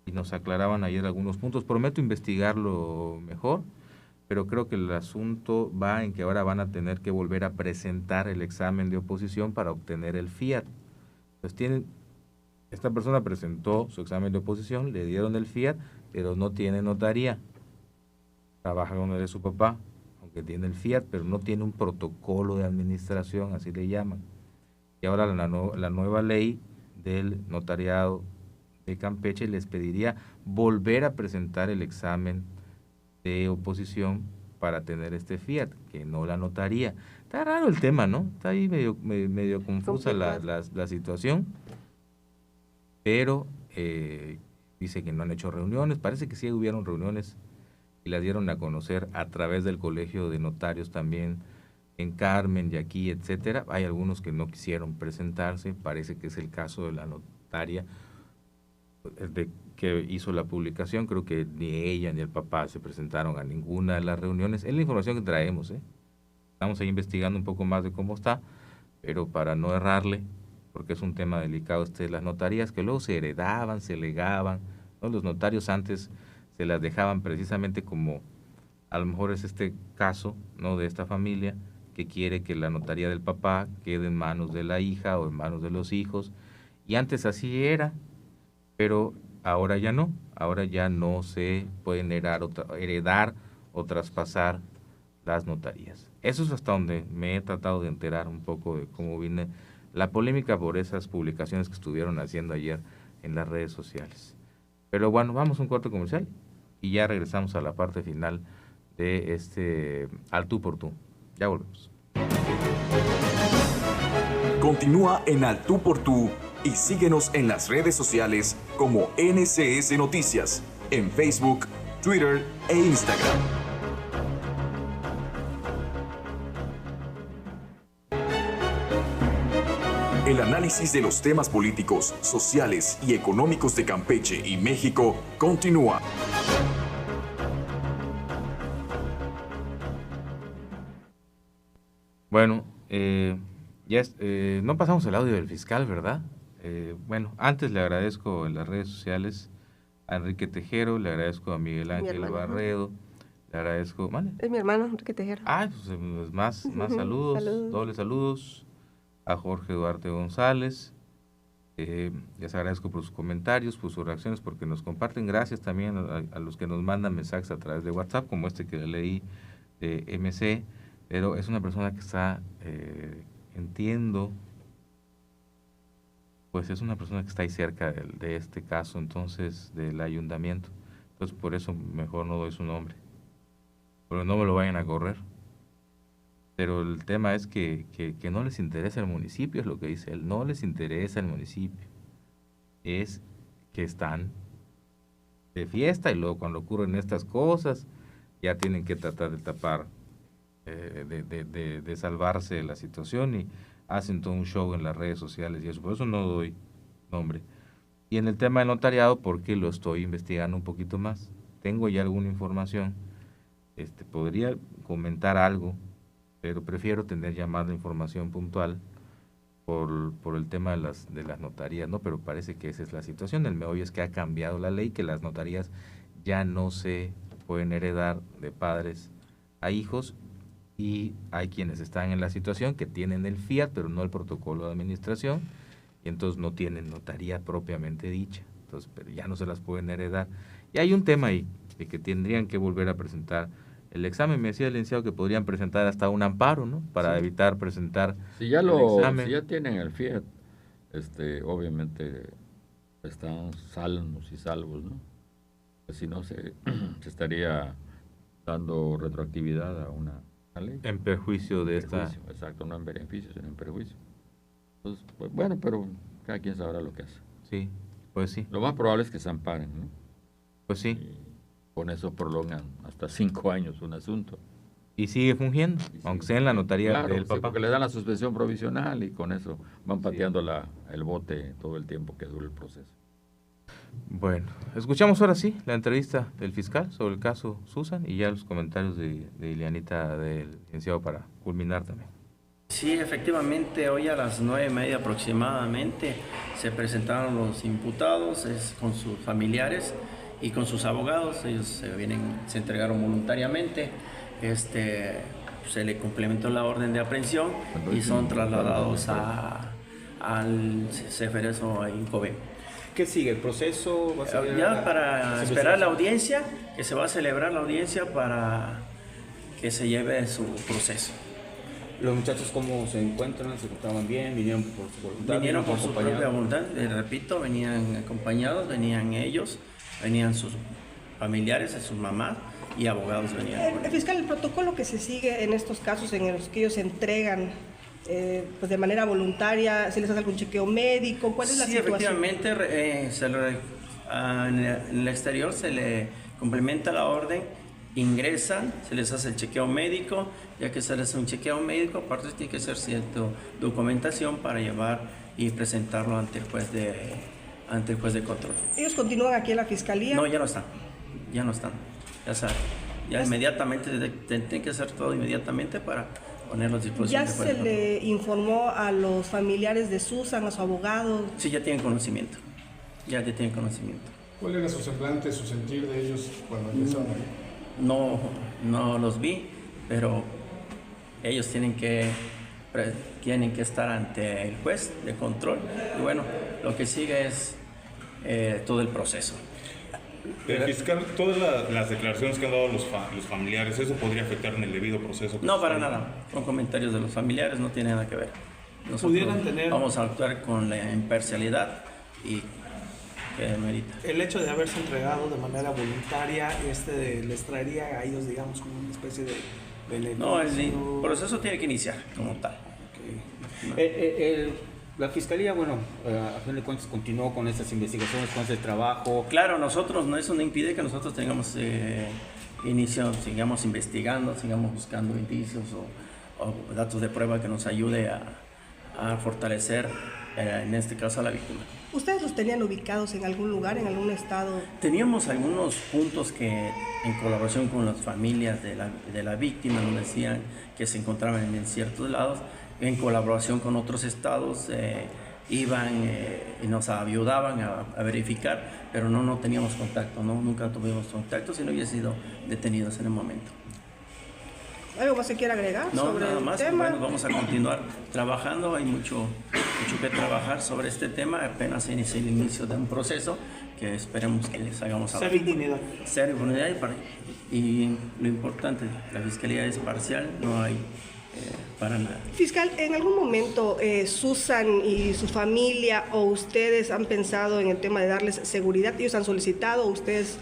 S2: y nos aclaraban ayer algunos puntos. Prometo investigarlo mejor, pero creo que el asunto va en que ahora van a tener que volver a presentar el examen de oposición para obtener el fiat. Entonces esta persona presentó su examen de oposición, le dieron el fiat, pero no tiene notaría. Trabaja con el de su papá, aunque tiene el fiat, pero no tiene un protocolo de administración, así le llaman. Y ahora la nueva ley del notariado de Campeche les pediría volver a presentar el examen de oposición para tener este fiat, que no la notaría. Está raro el tema, ¿no? Está ahí medio confusa la situación, pero dice que no han hecho reuniones. Parece que sí hubieron reuniones y las dieron a conocer a través del Colegio de Notarios también en Carmen y aquí, etcétera. Hay algunos que no quisieron presentarse, parece que es el caso de la notaria que hizo la publicación. Creo que ni ella ni el papá se presentaron a ninguna de las reuniones. Es la información que traemos, ¿eh? Estamos ahí investigando un poco más de cómo está, pero para no errarle, porque es un tema delicado las notarías que luego se heredaban, se legaban, ¿no? Los notarios antes se las dejaban precisamente como, a lo mejor es este caso, ¿no?, de esta familia que quiere que la notaría del papá quede en manos de la hija o en manos de los hijos, y antes así era, pero ahora ya no se pueden heredar o traspasar las notarías. Eso es hasta donde me he tratado de enterar un poco de cómo viene la polémica por esas publicaciones que estuvieron haciendo ayer en las redes sociales. Pero bueno, vamos a un corte comercial y ya regresamos a la parte final de este Al Tú por Tú. Ya volvemos.
S1: Continúa en Al Tú por Tú y síguenos en las redes sociales como NCS Noticias, en Facebook, Twitter e Instagram. El análisis de los temas políticos, sociales y económicos de Campeche y México continúa.
S2: Bueno, no pasamos el audio del fiscal, ¿verdad? Bueno, antes le agradezco en las redes sociales a Enrique Tejero, le agradezco a Miguel Ángel Barredo, le agradezco... ¿Vale?
S3: Es mi hermano, Enrique Tejero.
S2: Pues más saludos, dobles saludos a Jorge Duarte González. Les agradezco por sus comentarios, por sus reacciones, porque nos comparten. Gracias también a los que nos mandan mensajes a través de WhatsApp, como este que leí de MC, pero es una persona que está, entiendo, pues es una persona que está ahí cerca de este caso, entonces, del ayuntamiento. Entonces, por eso mejor no doy su nombre, porque no me lo vayan a correr. Pero el tema es que no les interesa el municipio, es lo que dice él, no les interesa el municipio. Es que están de fiesta y luego cuando ocurren estas cosas ya tienen que tratar de tapar de salvarse de la situación y hacen todo un show en las redes sociales y eso, por eso no doy nombre. Y en el tema del notariado, porque lo estoy investigando un poquito más, tengo ya alguna información, podría comentar algo, pero prefiero tener ya más la información puntual por el tema de las notarías, ¿no? Pero parece que esa es la situación. El meollo es que ha cambiado la ley, que las notarías ya no se pueden heredar de padres a hijos, y hay quienes están en la situación que tienen el fiat, pero no el protocolo de administración, y entonces no tienen notaría propiamente dicha, entonces, pero ya no se las pueden heredar. Y hay un tema ahí, de que tendrían que volver a presentar el examen. Me decía el licenciado que podrían presentar hasta un amparo, ¿no? Para evitar presentar
S4: si ya tienen el fiat, obviamente están sanos y salvos, ¿no? Pues si no se estaría dando retroactividad a una ley.
S2: En perjuicio de esta.
S4: Exacto, no en beneficio, sino en perjuicio. Entonces, pues, bueno, pero cada quien sabrá lo que hace.
S2: Sí, pues sí.
S4: Lo más probable es que se amparen, ¿no?
S2: Pues sí.
S4: Y con eso prolongan hasta 5 años un asunto.
S2: Y sigue fungiendo, aunque sea en la notaría del papá.
S4: Porque le dan la suspensión provisional y con eso van pateando el bote todo el tiempo que dure el proceso.
S2: Bueno, escuchamos ahora sí la entrevista del fiscal sobre el caso Susan y ya los comentarios de Ilianita, del licenciado, para culminar también.
S5: Sí, efectivamente, hoy a las 9:30 aproximadamente se presentaron los imputados con sus familiares y con sus abogados. Ellos se entregaron voluntariamente. Se le complementó la orden de aprehensión y son trasladados al Ceferezo Incobe.
S6: ¿Qué sigue? ¿El proceso?
S5: Ya para esperar la audiencia, que se va a celebrar la audiencia para que se lleve su proceso.
S6: ¿Los muchachos cómo se encuentran? ¿Se encontraban bien? ¿Vinieron por su voluntad?
S5: Vinieron por su propia voluntad, repito, venían acompañados, venían ellos, venían sus familiares, sus mamás y abogados venían.
S7: Fiscal, el protocolo que se sigue en estos casos en los que ellos se entregan pues de manera voluntaria, ¿se les hace algún chequeo médico? ¿Cuál es la situación?
S5: Sí, efectivamente, en el exterior se le complementa la orden, ingresan, se les hace el chequeo médico, ya que se les hace un chequeo médico, aparte tiene que ser cierta documentación para llevar y presentarlo ante el juez de control.
S7: ¿Ellos continúan aquí en la fiscalía?
S5: No, ya no están, ya saben, inmediatamente, tienen que hacer todo inmediatamente para ponerlos a disposición.
S7: ¿Ya se le informó a los familiares de Susan, a su abogado?
S5: Sí, ya tienen conocimiento,
S8: ¿Cuál era su semblante, su sentir de ellos cuando empezaron ahí?
S5: No los vi, pero ellos tienen que estar ante el juez de control y bueno, lo que sigue es todo el proceso.
S9: Fiscal, todas las declaraciones que han dado los familiares, ¿eso podría afectar en el debido proceso?
S5: No, para nada, son comentarios de los familiares, no tiene nada que ver. Nosotros vamos a actuar con la imparcialidad y que merita.
S10: El hecho de haberse entregado de manera voluntaria les traería a ellos, digamos, como una especie de beneficio.
S5: No, el proceso tiene que iniciar como tal.
S6: Okay. La Fiscalía, a fin de cuentas, continuó con estas investigaciones, con este trabajo.
S5: Claro, eso no impide que nosotros tengamos sigamos investigando, sigamos buscando indicios o datos de prueba que nos ayude a fortalecer, en este caso, a la víctima.
S7: ¿Ustedes los tenían ubicados en algún lugar, en algún estado?
S5: Teníamos algunos puntos que, en colaboración con las familias de la víctima, nos decían que se encontraban en ciertos lados. En colaboración con otros estados iban y nos ayudaban a verificar, pero no teníamos contacto, nunca tuvimos contacto, si no hubiera sido detenidos en el momento.
S7: ¿Algo más se quiere agregar sobre
S5: nada
S7: el
S5: más,
S7: tema?
S5: Bueno, vamos a continuar trabajando, hay mucho que trabajar sobre este tema, apenas se inicia el inicio de un proceso que esperemos que les hagamos
S10: Ser dignidad.
S5: Ser dignidad y lo importante, la Fiscalía es parcial, no hay para nada.
S7: Fiscal, ¿en algún momento Susan y su familia o ustedes han pensado en el tema de darles seguridad? ¿Ellos han solicitado o ustedes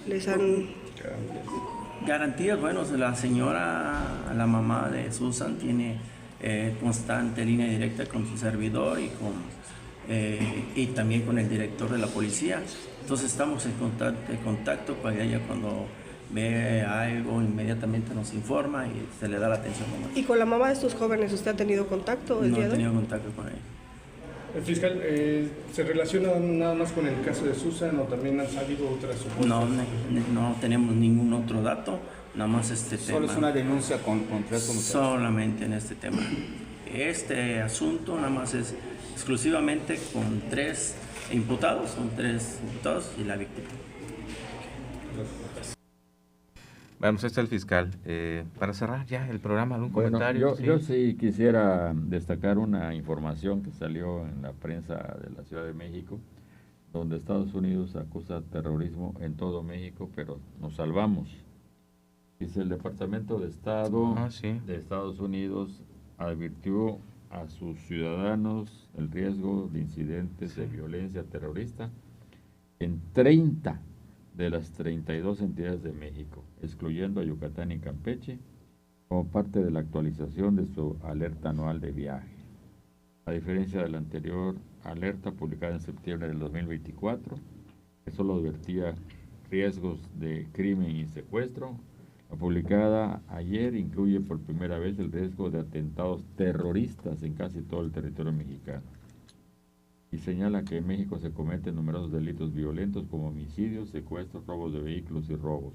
S7: les han...?
S5: Garantías, la señora, la mamá de Susan tiene constante línea directa con su servidor y también con el director de la policía. Entonces estamos en contacto para ella cuando ve algo, inmediatamente nos informa y se le da la atención.
S7: ¿Y con la mamá de estos jóvenes usted ha tenido contacto el
S5: No
S7: día
S5: he
S7: de hoy?
S5: tenido contacto con ella.
S8: El fiscal, ¿se relaciona nada más con el caso de Susan o también han salido otras supuestas?
S5: No tenemos ningún otro dato, nada más este tema.
S6: Solo es una denuncia contra esto.
S5: Solamente en este tema. Este asunto nada más es exclusivamente con 3 imputados, son 3 imputados y la víctima.
S2: Vamos, está el fiscal. Para cerrar ya el programa, ¿algún comentario?
S4: Yo sí quisiera destacar una información que salió en la prensa de la Ciudad de México, donde Estados Unidos acusa terrorismo en todo México, pero nos salvamos. Dice, el Departamento de Estado de Estados Unidos advirtió a sus ciudadanos el riesgo de incidentes de violencia terrorista en 30 de las 32 entidades de México, excluyendo a Yucatán y Campeche, como parte de la actualización de su alerta anual de viaje. A diferencia de la anterior alerta publicada en septiembre del 2024, que solo advertía riesgos de crimen y secuestro, la publicada ayer incluye por primera vez el riesgo de atentados terroristas en casi todo el territorio mexicano. Y señala que en México se cometen numerosos delitos violentos como homicidios, secuestros, robos de vehículos y robos.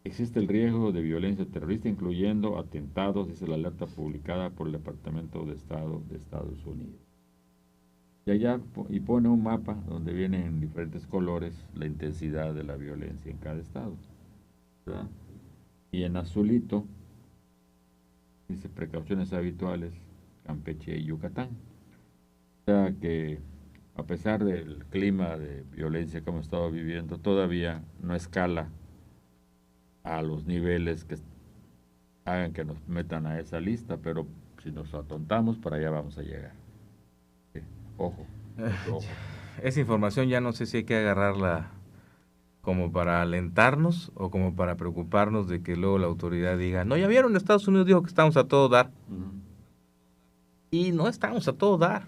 S4: Existe el riesgo de violencia terrorista, incluyendo atentados, dice la alerta publicada por el Departamento de Estado de Estados Unidos. Y pone un mapa donde vienen en diferentes colores la intensidad de la violencia en cada estado, ¿verdad? Y en azulito dice precauciones habituales, Campeche y Yucatán. O sea que a pesar del clima de violencia que hemos estado viviendo, todavía no escala a los niveles que hagan que nos metan a esa lista, pero si nos atontamos, para allá vamos a llegar. Sí, ojo.
S2: Esa información ya no sé si hay que agarrarla como para alentarnos o como para preocuparnos de que luego la autoridad diga, no, ya vieron, Estados Unidos dijo que estamos a todo dar. Y no estamos a todo dar.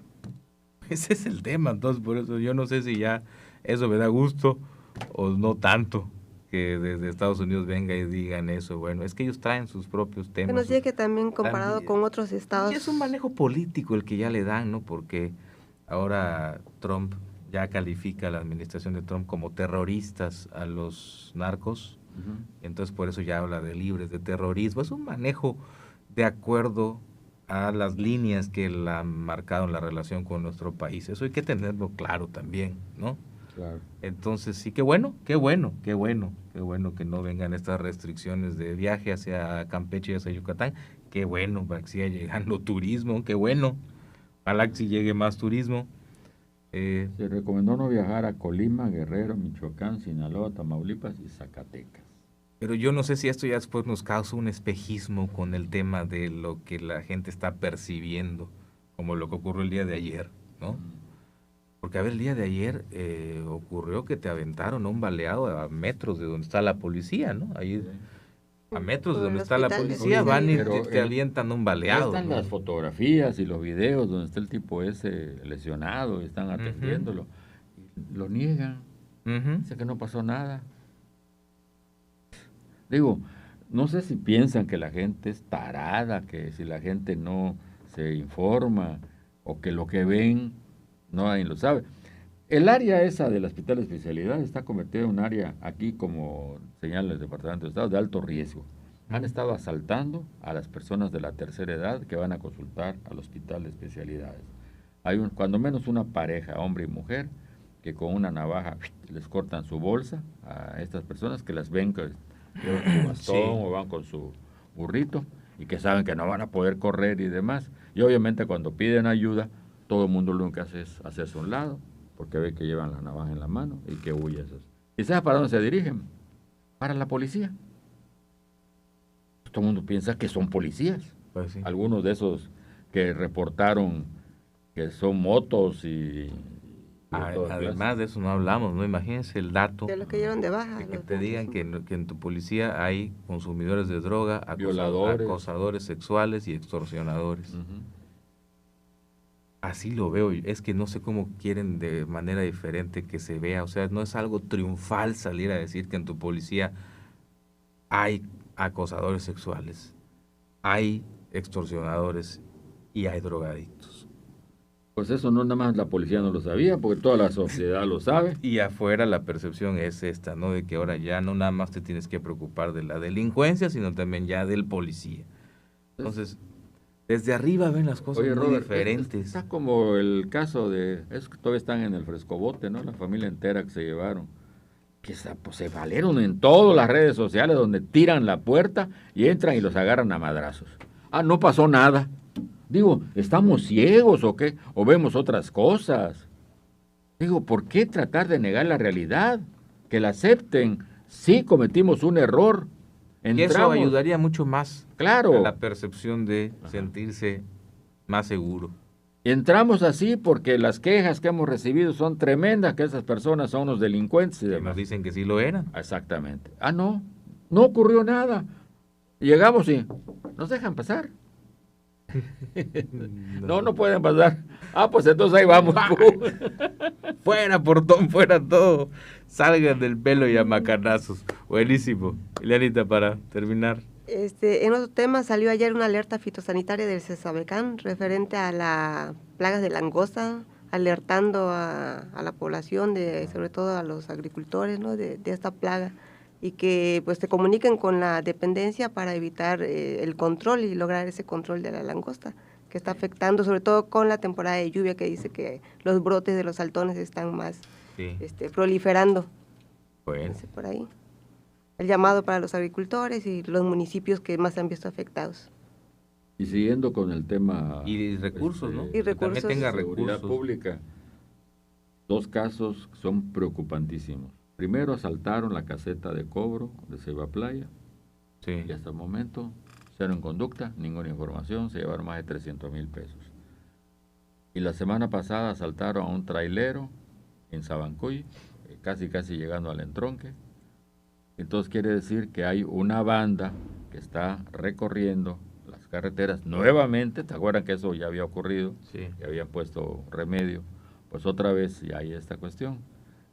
S2: Ese es el tema, entonces por eso yo no sé si ya eso me da gusto o no tanto que desde Estados Unidos venga y digan eso. Bueno, es que ellos traen sus propios temas.
S3: Que nos llegue también comparado con otros estados.
S2: Y es un manejo político el que ya le dan, ¿no? Porque ahora Trump ya califica a la administración de Trump como terroristas a los narcos. Entonces por eso ya habla de libres de terrorismo. Es un manejo de acuerdo a las líneas que él ha marcado en la relación con nuestro país. Eso hay que tenerlo claro también, ¿no?
S4: Claro.
S2: Entonces sí, qué bueno que no vengan estas restricciones de viaje hacia Campeche y hacia Yucatán. Qué bueno para que siga llegando turismo, qué bueno. Ojalá que sí llegue más turismo.
S4: Se recomendó no viajar a Colima, Guerrero, Michoacán, Sinaloa, Tamaulipas y Zacatecas.
S2: Pero yo no sé si esto ya después nos causa un espejismo con el tema de lo que la gente está percibiendo, como lo que ocurrió el día de ayer, ¿no? Porque, a ver, el día de ayer ocurrió que te aventaron a un baleado a metros de donde está la policía, ¿no? Ahí, a metros de donde está la policía, van y te avientan un baleado.
S4: Están las fotografías y los videos donde está el tipo ese lesionado y están atendiéndolo. Lo niegan, dice que no pasó nada. Digo, no sé si piensan que la gente es tarada, que si la gente no se informa o que lo que ven nadie lo sabe. El área esa del Hospital de Especialidad está convertida en un área, aquí como señala el Departamento de Estado, de alto riesgo. Han estado asaltando a las personas de la tercera edad que van a consultar al Hospital de Especialidades. Hay cuando menos una pareja, hombre y mujer, que con una navaja les cortan su bolsa a estas personas que las ven que llevan su bastón o van con su burrito y que saben que no van a poder correr y demás. Y obviamente cuando piden ayuda, todo el mundo lo que hace es hacerse a un lado, porque ve que llevan la navaja en la mano y que huye esos. ¿Y sabes para dónde se dirigen? Para la policía. Todo el mundo piensa que son policías.
S2: Pues sí.
S4: Algunos de esos que reportaron que son motos y
S2: además de eso no hablamos, ¿no? Imagínense el dato.
S3: De los que llevan de baja.
S2: De que te digan que en tu policía hay consumidores de droga,
S4: violadores,
S2: acosadores sexuales y extorsionadores. Así lo veo, es que no sé cómo quieren de manera diferente que se vea, o sea, no es algo triunfal salir a decir que en tu policía hay acosadores sexuales, hay extorsionadores y hay drogadictos.
S4: Pues eso no nada más la policía no lo sabía, porque toda la sociedad lo sabe.
S2: Y afuera la percepción es esta, ¿no? De que ahora ya no nada más te tienes que preocupar de la delincuencia, sino también ya del policía. Entonces, desde arriba ven las cosas muy
S4: Robert,
S2: diferentes.
S4: Está como el caso es que todavía están en el frescobote, ¿no? La familia entera que se llevaron. Pues se valieron en todas las redes sociales donde tiran la puerta y entran y los agarran a madrazos. No pasó nada. Digo, ¿estamos ciegos o qué? ¿O vemos otras cosas? Digo, ¿por qué tratar de negar la realidad? Que la acepten. Sí, cometimos un error.
S2: Y eso ayudaría mucho más a la percepción de sentirse más seguro.
S4: Entramos así porque las quejas que hemos recibido son tremendas, que esas personas son unos delincuentes y demás.
S2: Nos dicen que sí lo eran.
S4: Exactamente. No ocurrió nada. Llegamos y nos dejan pasar. No pueden pasar. Pues entonces ahí vamos.
S2: Fuera, portón, fuera todo. Salgan del pelo y a macanazos. Buenísimo. Ileanita, para terminar.
S3: En otro tema, salió ayer una alerta fitosanitaria del CESABECAN referente a las plagas de langosta, alertando a la población, sobre todo a los agricultores, ¿no? de esta plaga, y que pues se comuniquen con la dependencia para evitar el control y lograr ese control de la langosta, que está afectando, sobre todo con la temporada de lluvia, que dice que los brotes de los saltones están más proliferando.
S2: Bueno.
S3: Por ahí. El llamado para los agricultores y los municipios que más se han visto afectados.
S4: Y siguiendo con el tema...
S2: Y recursos, ¿no?
S3: Y recursos.
S2: También tenga
S4: Seguridad
S2: recursos.
S4: pública. 2 casos son preocupantísimos. Primero, asaltaron la caseta de cobro de Ceiba Playa.
S2: Sí.
S4: Y hasta el momento, 0 en conducta, ninguna información, se llevaron más de 300,000 pesos. Y la semana pasada asaltaron a un trailero en Sabancuy, casi llegando al entronque. Entonces quiere decir que hay una banda que está recorriendo las carreteras nuevamente. ¿Te acuerdan que eso ya había ocurrido?
S2: Sí.
S4: Que habían puesto remedio. Pues otra vez ya hay esta cuestión.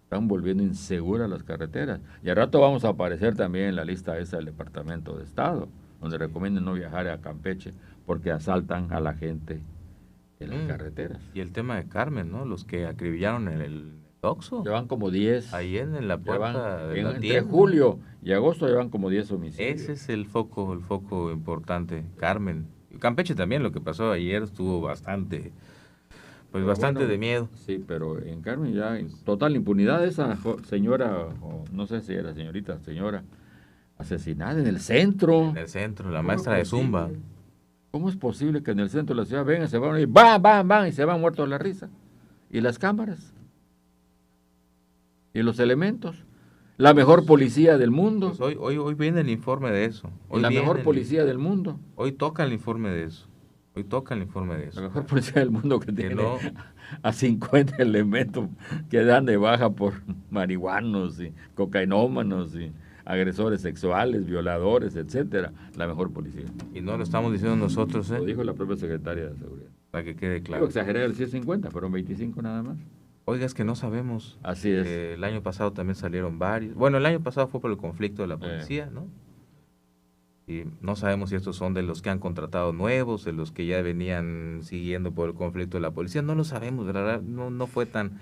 S4: Están volviendo inseguras las carreteras. Y al rato vamos a aparecer también en la lista esa del Departamento de Estado, donde recomiendan no viajar a Campeche porque asaltan a la gente en las carreteras.
S2: Y el tema de Carmen, ¿no? Los que acribillaron en el Oxxo.
S4: Llevan como 10.
S2: Ahí en la puerta de la
S4: entre
S2: tienda.
S4: julio y agosto llevan como 10 homicidios.
S2: Ese es el foco importante. Carmen. Campeche también, lo que pasó ayer estuvo bastante de miedo.
S4: Sí, pero en Carmen ya en total impunidad. Esa señora, o no sé si era señora, asesinada en el centro.
S2: En el centro, la maestra de Zumba.
S4: ¿Cómo es posible que en el centro de la ciudad vengan, se van y ¡bam! Y se van muertos de la risa? ¿Y las cámaras? ¿Y los elementos? La mejor policía del mundo.
S2: Pues hoy viene el informe de eso.
S4: La mejor policía del mundo.
S2: Hoy toca el informe de eso.
S4: La mejor policía del mundo que tiene a 50 elementos que dan de baja por marihuanos y cocainómanos y agresores sexuales, violadores, etcétera. La mejor policía.
S2: Y no lo estamos diciendo nosotros,
S4: Lo dijo la propia secretaria de Seguridad.
S2: Para que quede claro.
S4: Yo exageré el 50, fueron 25 nada más.
S2: Oiga, es que no sabemos.
S4: Así es.
S2: El año pasado también salieron varios. Bueno, el año pasado fue por el conflicto de la policía, ¿no? Y no sabemos si estos son de los que han contratado nuevos, de los que ya venían siguiendo por el conflicto de la policía. No lo sabemos, de verdad. No fue tan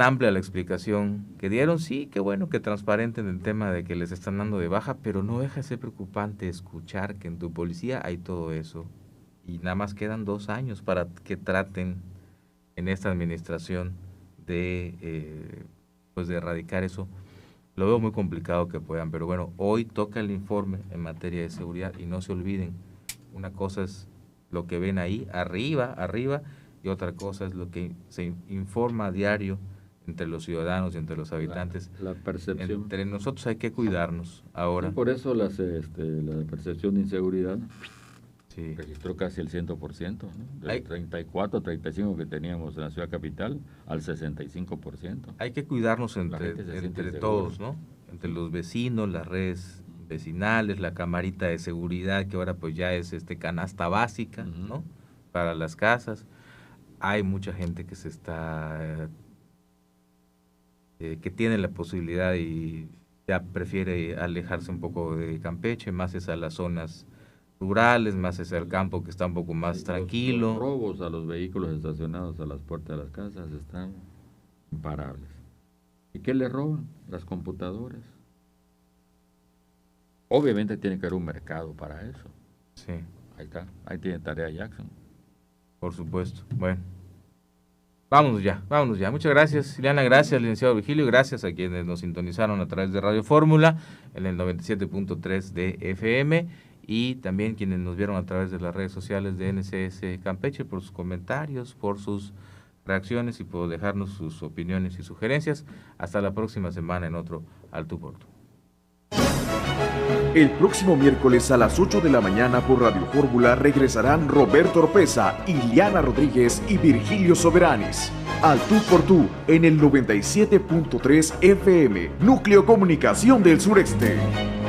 S2: amplia la explicación que dieron. Sí, qué bueno que transparenten el tema de que les están dando de baja, pero no deja de ser preocupante escuchar que en tu policía hay todo eso. Y nada más quedan 2 años para que traten en esta administración de erradicar eso. Lo veo muy complicado que puedan, pero bueno, hoy toca el informe en materia de seguridad y no se olviden, una cosa es lo que ven ahí arriba, y otra cosa es lo que se informa a diario entre los ciudadanos y entre los habitantes.
S4: La percepción.
S2: Entre nosotros hay que cuidarnos ahora.
S4: Sí, por eso la percepción de inseguridad
S2: sí.
S4: Registró casi el 100%, ¿no? Del 34, 35 que teníamos en la ciudad capital al 65%.
S2: Hay que cuidarnos entre todos, ¿no? Entre los vecinos, las redes vecinales, la camarita de seguridad, que ahora pues ya es canasta básica, ¿no? para las casas. Hay mucha gente que se está que tiene la posibilidad y ya prefiere alejarse un poco de Campeche, más es a las zonas rurales, más es al campo que está un poco más tranquilo.
S4: Los robos a los vehículos estacionados a las puertas de las casas están imparables. ¿Y qué le roban? Las computadoras. Obviamente tiene que haber un mercado para eso.
S2: Sí.
S4: Ahí está, ahí tiene tarea Jackson.
S2: Por supuesto. Bueno. Vámonos ya. Muchas gracias, Ileana, gracias, licenciado Virgilio, gracias a quienes nos sintonizaron a través de Radio Fórmula en el 97.3 de FM y también quienes nos vieron a través de las redes sociales de NCS Campeche por sus comentarios, por sus reacciones y por dejarnos sus opiniones y sugerencias. Hasta la próxima semana en otro Al Tú por Tú.
S1: El próximo miércoles a las 8 de la mañana por Radio Fórmula regresarán Roberto Oropesa, Ileana Rodríguez y Virgilio Soberanis. Al Tú por Tú en el 97.3 FM, Núcleo Comunicación del Sureste.